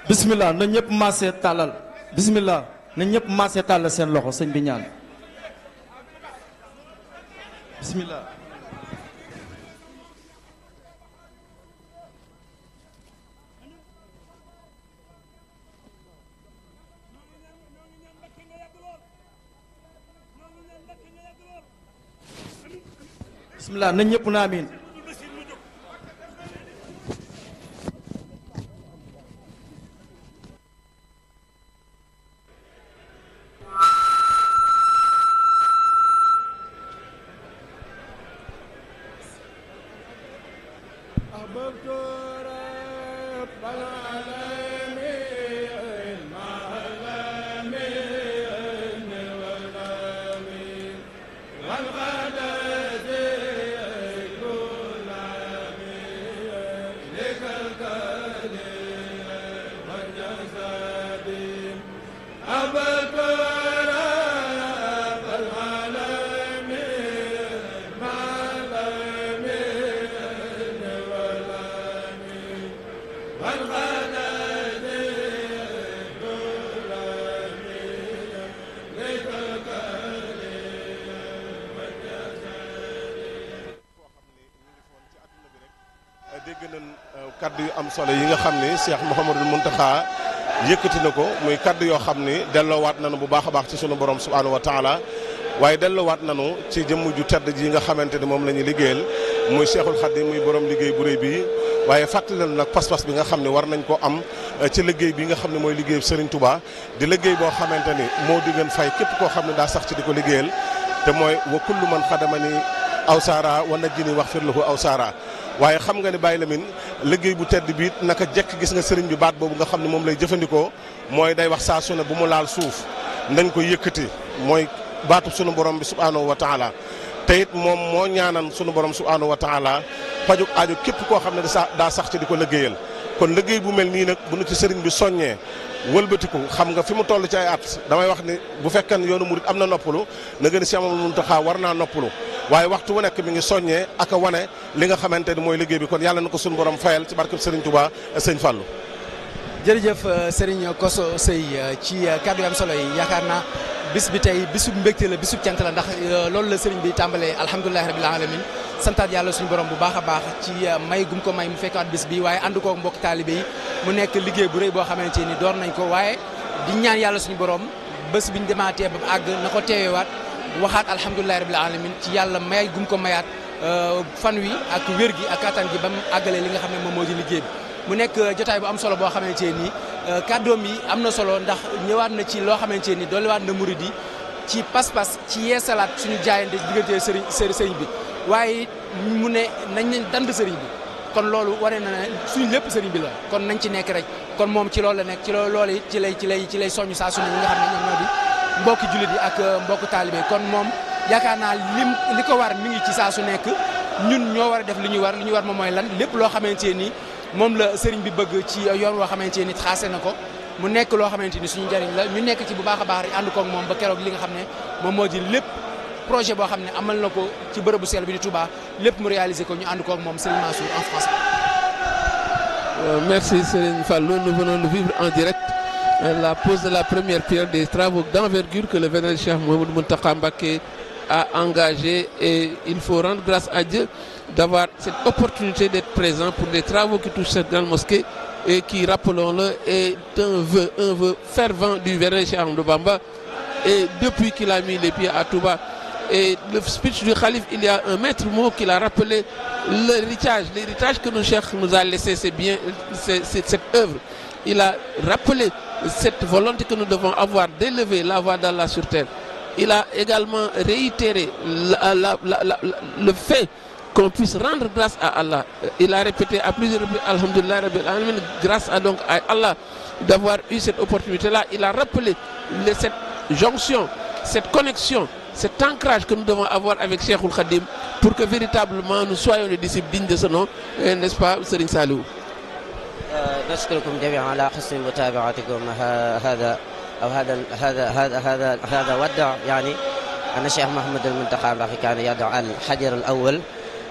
bismillah na ñëpp maasee tàllal bismillah na ñëpp maasee tàllal seen loxo sëñ bi ñaan bismillah bismillah na ñëpp na amiin dégg nañ kaddu yu am solo yi nga xam ni Cheikh Mouhamadul Mountakha yëkkati na ko muy kaddu yoo xam ni delloowaat nañu bu baax a baax ci sunu borom subhaanahu wa taala waaye delloowaat nañu ci jëmm ju tedd ji nga xamante ni moom la ñu liggéeyal muy Cheikhul Khadim muy borom liggéey bu rëy bii waaye fàttali nañu nag pas-pas bi nga xam ne war nañ ko am ci liggéey bi nga xam ne mooy liggéey Serigne Touba di liggéey boo xamante ni moo di gën fay képp koo xam ne daa sax ci di ko liggéeyal te mooy wa kullu man xadamani aw saara wa najjini waxfir lahu aw saara waaye xam nga ne Baye Lamine liggéey bu tedd biit naka jekk gis nga sëriñ bi baat boobu nga xam ne moom lay jëfandikoo mooy day wax saa su ne bu mu laal suuf nañ ko yëkkati mooy baatu sunu borom bi subhaanahu wa taala te it moom moo ñaanan sunu borom subhaanahu wa taala pajuk aajo képp koo xam ne daa sax ci di ko liggéeyal kon liggéey bu mel nii nag bu nu ci sëriñ bi soññee wëlbatiku xam nga fi mu toll ci ay at damay wax ni bu fekkee yoonu murid am na noppalu na gën a Cheikh Mamadou Mountakha war naa noppalu waaye waxtu wu nekk mi ngi soññee ak a wane li nga xamante ni mooy liggéey bi kon yàlla na ko suñu borom fayal ci barkeb Serigne Touba Sëñ Fallou. jërëjëf Serigne Kosso Seye ci kàddu yu am solo yi yaakaar naa bis bi tey bisub mbégte la bisub cant la ndax loolu la Serigne bi tàmbalee alhamdulilahi rabbil alamin santaat yàlla suñu borom bu baax a baax ci may gum ko may mu fekkaat bis bi waaye ànd koog mbokk taalibe yi mu nekk liggéey bu rëy boo xamante ni door nañ ko waaye di ñaan yàlla suñu borom bés biñ demaatee ba àgg na ko teewewaat waxaat alhamdulilahi rabbil alamin ci yàlla may gum ko mayaat fan wi ak wér gi ak kattan gi ba mu àggalee li nga xam ne moom moo di liggéey bi mu nekk jotaay bu am solo boo xamante ni kàddoom yi am na solo ndax ñëwaat na ci loo xamante ni dolliwaat na murid yi ci pas-pas ci yeesalaat suñu jaayante diggante sëriñ bi waaye mu ne nañ dand sëriñ bi kon loolu wane na ne suñu lépp sëriñ bi la kon nañ ci nekk rek kon moom ci loolu la nekk ci loolu ci lay soñu saa su ne ñi nga xam ne ñoom ñoo di mbokki jullit yi ak mbokki taalibe kon moom yaakaar naa li ko war mi ngi ci saa su nekk ñun ñoo war a def li ñu war moom mooy lan lépp loo xamante ni moom la sëriñ bi bëgg ci yoon woo xamante ni xaase na ko mu nekk loo xamante ni suñu njëriñ la ñu nekk ci bu baax a baax rek ànd koog moom ba keroog li nga xam ne moom moo di lépp projet boo xam ne amal na ko ci bërëbu sell bi di Touba lépp mu réaliser ko ñu ànd koog moom Serigne Mansour en français. Merci Serigne Fallou, nous venons de vivre en direct la pose de la première pierre des travaux d'envergure que le vénérable Cheikh Mouhamadou Mountakha Mbacké a engagé et il faut rendre grâce à Dieu d'avoir cette opportunité d'être présent pour des travaux qui touchent cette grande mosquée et qui, rappelons-le, est un vœu fervent du vénérable Cheikh Ahmadou Bamba et depuis qu'il a mis les pieds à Touba. Et le speech du Khalif, il y a un maître mot qu'il a rappelé, l'héritage que le Cheikh nous a laissé, c'est bien cette œuvre. Il a rappelé cette volonté que nous devons avoir d'élever la voix d'Allah sur terre. Il a également réitéré le fait qu'on puisse rendre grâce à Allah. Il a répété à plusieurs reprises, Alhamdulillah Rabbil Alamin, grâce à Allah d'avoir eu cette opportunité-là. Il a rappelé cette jonction, cette connexion, cet ancrage que nous devons avoir avec Cheikhoul Khadim pour que véritablement nous soyons les disciples dignes de ce nom, n'est-ce pas, Serigne Saliou? نشكركم جميعا على حسن متابعتكم هذا ودع يعني أن الشيخ محمد المنتقى كان يضع الحجر الأول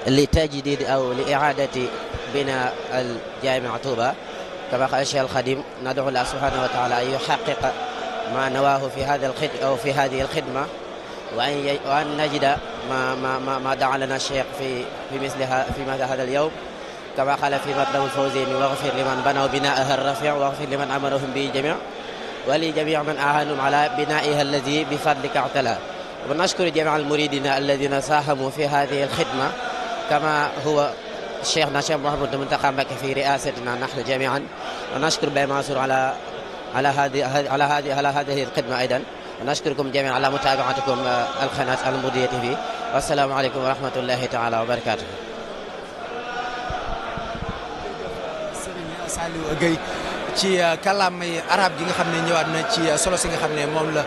لتجديد أو لإعادة بناء الجامع طوبى كما قال الشيخ الخديم. ندعو الله سبحانه وتعالى أن يحقق ما نواه في هذا أو في هذه الخدمة وأن نجد ما دعا لنا الشيخ في مثل هذا اليوم كما قال في مطلب الفوزين واغفر لمن بنوا بناءها الرفيع واغفر لمن أمرهم به جميع ولجميع من أعانوا على بنائها الذي بفضلك اعتلى. ونشكر جميع المريدين الذين ساهموا في هذه الخدمة كما هو شيخنا الشيخ محمد المنتقى مكي في رئاستنا نحن جميعا. ونشكر باي منصور على هذه الخدمة أيضا. ونشكركم جميعا على متابعتكم القناة المودية TV. والسلام عليكم ورحمة الله تعالى وبركاته. Saliou Gueye ci kàllaamay arab gi nga xam ne ñëwaat na ci solo si nga xam ne moom la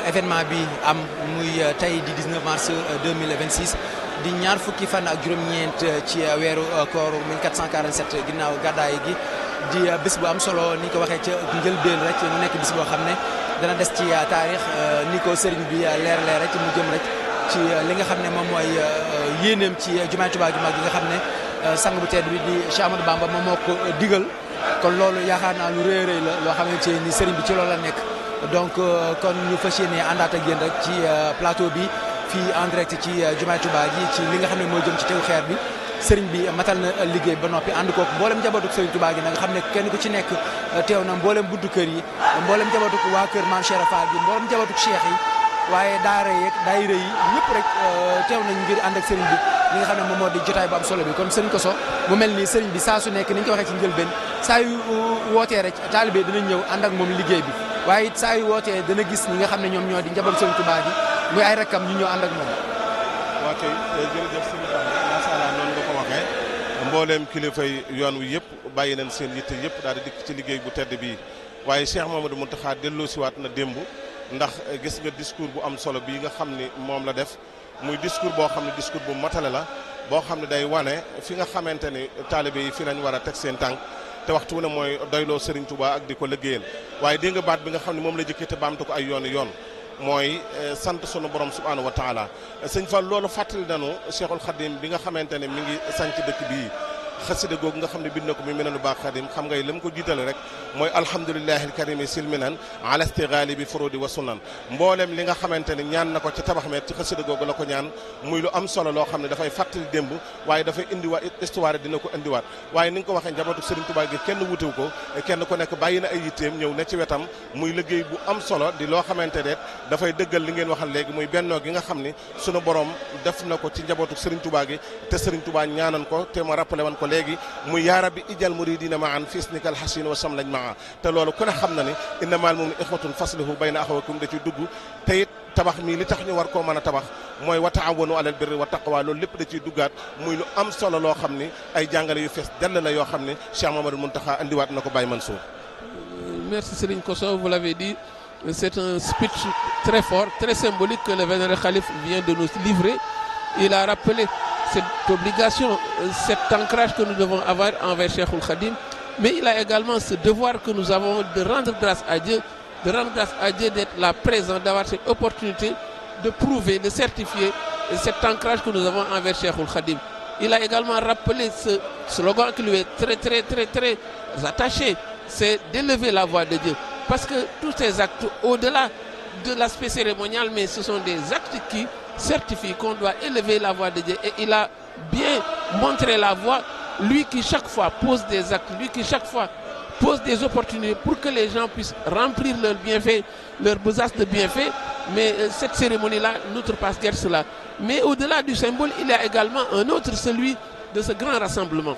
événement bi am muy tey di 19 mars 2026 di ñaar fukki fan ak juróom-ñeent ci weeru koor 1447 ginnaaw gàddaay gi di bis bu am solo ni ko waxee ca njëlbeen rek mu nekk bis boo xam ne dana des ci taarix ni ko sëriñ bi leeralee rek mu jëm rek ci li nga xam ne moom mooy yéeneem ci jumaay Tuubaa ju mag gi nga xam ne sang bu tedd bi di Cheikh Ahmadou Bamba moom moo ko digal kon loolu yaakaar naa lu rëy rëy la loo xamante ni sëriñ bi ci loolu la nekk donc kon ñu fas yéene àndaat ak yéen rek ci plateau bi fii en direct ci jumaay Tuubaa ji ci li nga xam ne moo jëm ci tegu xeer bi sëriñ bi matal na liggéey ba noppi ànd kook mboolem njabootu sëriñ Tuubaa gi na nga xam ne kenn ku ci nekk teew na mboolem buntu kër yi mboolem njabootu waa kër Maam Cheikh Fall gi mboolem njabootu cheikh yi waaye daara yeeg daayira yi ñëpp rek teew nañ ngir ànd ak sëriñ bi li nga xam ne moom moo di jotaay bu am solo bi kon sëriñ Koso mu mel ni sëriñ bi saa su nekk ni ñu ko waxee ci njëlbeen saa yu wootee rek taalibe dinañ ñëw ànd ak moom liggéey bi waaye it saa yu wootee dana gis ñi nga xam ne ñoom ñoo di njabootu sëriñ Tuubaa gi muy ay rakkam ñu ñëw ànd ak moom. waa kay jërëjëf sëñ Fall macha allah noonu nga ko waxee mbooleem kilifay yoon wi yëpp bàyyi nañ seen yitte yëpp daal di dikk ci liggéey bu tedd bii waaye Cheikh Mamadou Mountakha delloosiwaat na démb ndax gis nga discours bu am solo bii nga xam ni moom la def muy discours boo xam ne discours bu matale la boo xam ne day wane fi nga xamante ni taalibe yi fi lañ war a teg seen tànk te waxtu wu ne mooy doyloo Serigne Touba ak di ko liggéeyal waaye dégg nga baat bi nga xam ne moom la jëkkee te baamtu ko ay yooni yoon mooy sant sunu borom subhanahu wa taala sëñ Fall loolu fàttali nañu Cheikhul Khadim bi nga xamante ne mi ngi sanc dëkk bii xasida googu nga xam ne bind na ko mi menanu baax Khadim xam ngay la mu ko jiitale rek mooy alhamdulillahi alkarimi silminan ala istighali bi furudi wa sunan mboolem li nga xamante ne ñaan na ko ci tabax met ci xasida googu la ko ñaan muy lu am solo loo xam ne dafay fàttali démb waaye dafay indiwaat histoire dina ko indiwaat waaye ni nga ko waxee njabootu Serigne Touba gi kenn wutew ko kenn ku nekk bàyyi na ay yitteem ñëw ne ci wetam muy liggéey bu am solo di loo xamante ne dafay dëggal li ngeen waxal léegi muy bennoo gi nga xam ni sunu borom def na ko ci njabootu Serigne Touba gi te Serigne Touba ñaanan ko te ma rappelé woon ko léegi muy yaa rabbi ijal muridina maan fiisnikal hasin wa sam lañ maa te loolu ku ne xam na ne innamal mu'minuna ixwatun faslihu bayna axawakum da ci dugg te it tabax mii li tax ñu war koo mën a tabax mooy wa taawanu alal birri wa taqwa loolu lépp da ciy duggaat muy lu am solo loo xam ni ay jàngale yu fees dell la yoo xam ne Cheikh Mamadou Mountakha andiwaat na ko Baye Mansour. Merci Serigne Kosso, vous l'avez dit, c'est un speech très fort, très symbolique que le vénéré Khalife vient de nous livrer. Il a rappelé cette obligation, cet ancrage que nous devons avoir envers Cheikhoul Khadim, mais il a également ce devoir que nous avons de rendre grâce à Dieu, d'être là présent, d'avoir cette opportunité de prouver, de certifier cet ancrage que nous avons envers Cheikhoul Khadim. Il a également rappelé ce slogan qui lui est très attaché, c'est d'élever la voix de Dieu. Parce que tous ces actes, au-delà de l'aspect cérémonial, mais ce sont des actes qui certifient qu'on doit élever la voix de Dieu. Et il a bien montré la voie, lui qui chaque fois pose des actes, lui qui chaque fois pose des opportunités pour que les gens puissent remplir leurs bienfaits, leurs besaces de bienfaits. Mais cette cérémonie-là n'outrepasse guère cela. Mais au-delà du symbole, il y a également un autre, celui de ce grand rassemblement.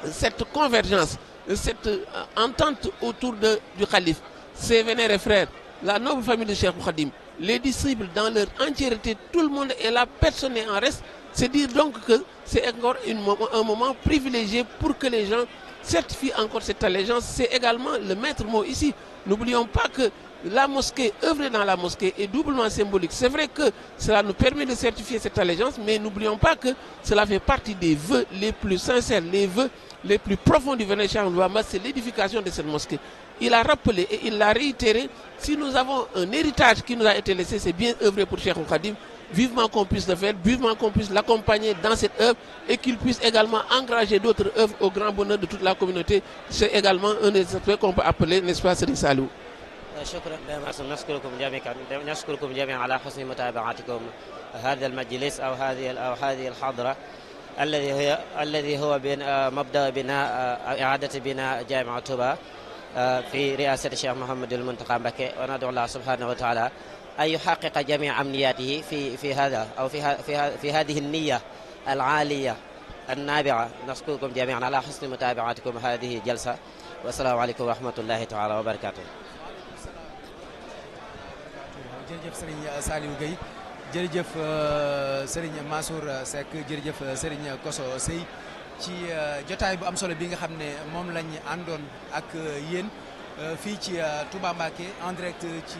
Cette convergence, cette entente autour du calife, ses vénérés frères, la noble famille de Cheikh Khadim, les disciples dans leur entièreté, tout le monde est là, personne n'est en reste. C'est dire donc que c'est encore un moment privilégié pour que les gens certifient encore cette allégeance. C'est également le maître mot ici. N'oublions pas que la mosquée, œuvrer dans la mosquée est doublement symbolique. C'est vrai que cela nous permet de certifier cette allégeance, mais n'oublions pas que cela fait partie des vœux les plus sincères, les vœux les plus profonds du vénéré Cheikh Ahmadou, c'est l'édification de cette mosquée. Il a rappelé et il l'a réitéré, si nous avons un héritage qui nous a été laissé, c'est bien œuvrer pour Cheikh Khadim. Vivement qu'on puisse le faire, vivement qu'on puisse l'accompagner dans cette œuvre et qu'il puisse également engager d'autres œuvres au grand bonheur de toute la communauté. C'est également un des aspects qu'on peut appeler, n'est-ce pas, Serigne Saliou. شكرا نشكركم جميعا على حسن متابعتكم هذا المجلس أو هذه الحاضرة الذي هو مبدأ بناء إعادة بناء جامعة طوبى في رئاسة الشيخ محمد المنتقى مكي. وندعو الله سبحانه وتعالى أن يحقق جميع أمنياته في هذا أو في هذه النية العالية النابعة. نشكركم جميعا على حسن متابعتكم هذه الجلسة والسلام عليكم ورحمة الله تعالى وبركاته. jërëjëf Serigne Saliou Gueye jërëjëf Serigne Mansour Seck jërëjëf Serigne Kosso Sey ci jotaay bu am solo bi nga xam ne moom lañ àndoon ak yéen fii ci Touba Mbacké en direct ci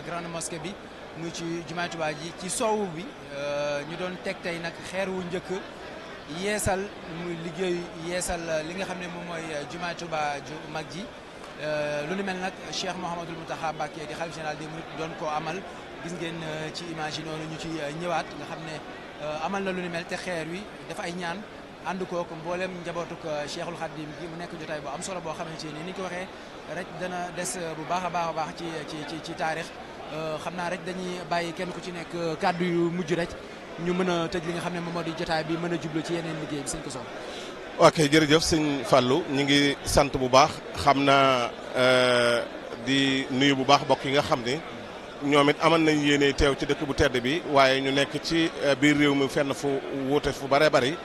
grande mosquée bi mu ci jumaay Touba ji ci soowu bi ñu doon teg tey nag xeer wu njëkk yeesal muy liggéey yeesal li nga xam ne moom mooy jumaa Tuubaa ju mag ji lu ni mel nag Cheikh Mouhamadul Mountakha Mbacké di xalif général des mourides doon ko amal gis ngeen ci image yi noonu ñu ci ñëwaat nga xam ne amal na lu ni mel te xeer wi dafa ay ñaan ànd kook mboolem njabootuk Cheikhul Khadim gi mu nekk jotaay bu am solo boo xamante ni ko waxee rek dana des bu baax a baax ci taarix xam naa rek dañuy bàyyi kenn ku ci nekk kàddu yu mujj rek ñu mën a tëj li nga xam ne moom moo di jotaay bi mën a jublu ci yeneen liggéey bi sëñ ko soxla. ok jërëjëf sëñ Fallou ñu ngi sant bu baax xam naa di nuyu bu baax bokk yi nga xam ni ñoom it amal nañ yéene teew ci dëkk bu tedd bi waaye ñu nekk ci biir réew mi fenn fu wuute fu bare bari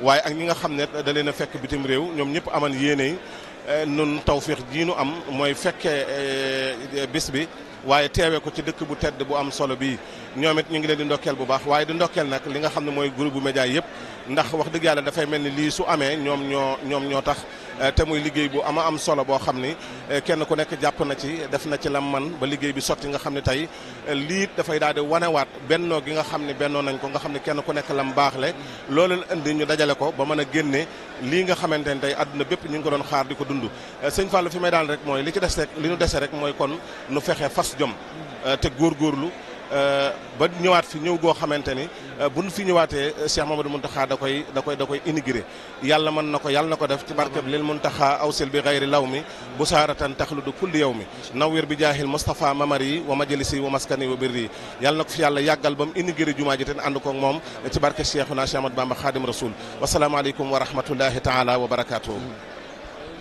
waaye ak ñi nga xam ne da leen a fekk bitim réew ñoom ñëpp amal yéene nun tawfiix ji nu am mooy fekkee bis bi waaye teewee ko ci dëkk bu tedd bu am solo bii ñoom it ñu ngi leen di ndokkeel bu baax waaye di ndokkeel nag li nga xam ne mooy groupe bu média yëpp ndax wax dëgg yàlla dafay mel ni lii su amee ñoom ñoo tax te muy liggéey bu am solo boo xam ni kenn ku nekk jàpp na ci def na ci lam man ba liggéey bi sotti nga xam ne tey lii dafay daal di wanewaat bennoo gi nga xam ne bennoo nañ ko nga xam ne kenn ku nekk lam baaxle loolu indi ñu dajale ko ba mën a génne lii nga xamante ne tey àdduna bépp ñu ngi ko doon xaar di ko dund sëñ Fallou fi may daal rek mooy li ci des rek li ñu dese rek mooy kon nu fexe fas jom te góorgóorlu ba ñëwaat fi ñëw goo xamante ni bu ñu fi ñëwaatee Cheikh Mamadou Mountakha da koy inauguré yàlla mën na ko yàlla na ko def ci barkeb lil Mountakha awsil bi xayri law mi bu saaratan taxludu kulli yow mi nawwir bi jaahil Moustapha mamari wa majalisi wa maskani wa birri yàlla na ko fi yàlla yàggal ba mu inauguré jumaa ji te ànd ko moom ci barke Cheikhuna Cheikh Ahmadou Bamba Khadim Rasoul wasalaamaaleykum wa rahmatullahi taala wa barakatuh.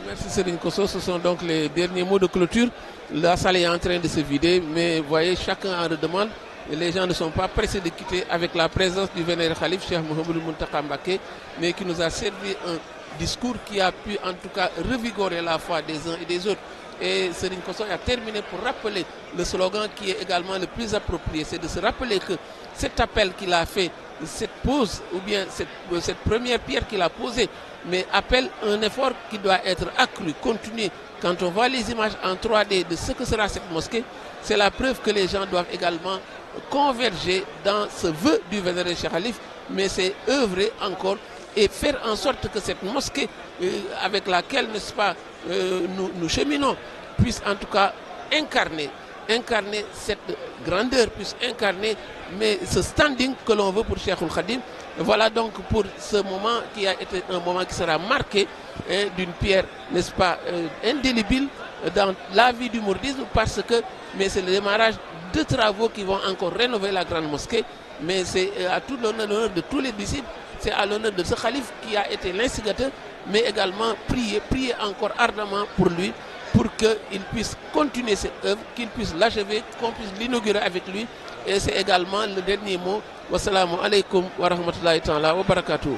Merci Serigne Kosso, ce sont donc les derniers mots de clôture. La salle est en train de se vider, mais vous voyez, chacun en redemande. Et les gens ne sont pas pressés de quitter avec la présence du vénéré Khalif, Cheikh Mouhamadou Mountakha Mbacké, mais qui nous a servi un discours qui a pu en tout cas revigorer la foi des uns et des autres. Et Serigne Kosso a terminé pour rappeler le slogan qui est également le plus approprié, c'est de se rappeler que cet appel qu'il a fait, cette pause ou bien cette première pierre qu'il a posée, mais appelle un effort qui doit être accru, continué. Quand on voit les images en 3D de ce que sera cette mosquée, c'est la preuve que les gens doivent également converger dans ce vœu du vénéré Cheikh Khalif, mais c'est œuvrer encore et faire en sorte que cette mosquée avec laquelle, n'est-ce pas, nous cheminons, puisse en tout cas incarner cette grandeur, puisse incarner mais ce standing que l'on veut pour Cheikhul Khadim. Voilà donc pour ce moment qui a été un moment qui sera marqué d'une pierre, n'est-ce pas, indélébile dans la vie du mouridisme, parce que c'est le démarrage de travaux qui vont encore rénover la grande mosquée, mais c'est à tout l'honneur de tous les disciples, c'est à l'honneur de ce calife qui a été l'instigateur, mais également prier encore ardemment pour lui, pour qu'il puisse continuer cette œuvre, qu'il puisse l'achever, qu'on puisse l'inaugurer avec lui. Et c'est également le dernier mot. Wassalamu alaikum wa rahmatullahi ta'ala wa barakatuh.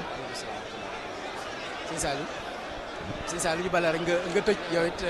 Sëñ Saliou ñu bala rek nga tëj yow it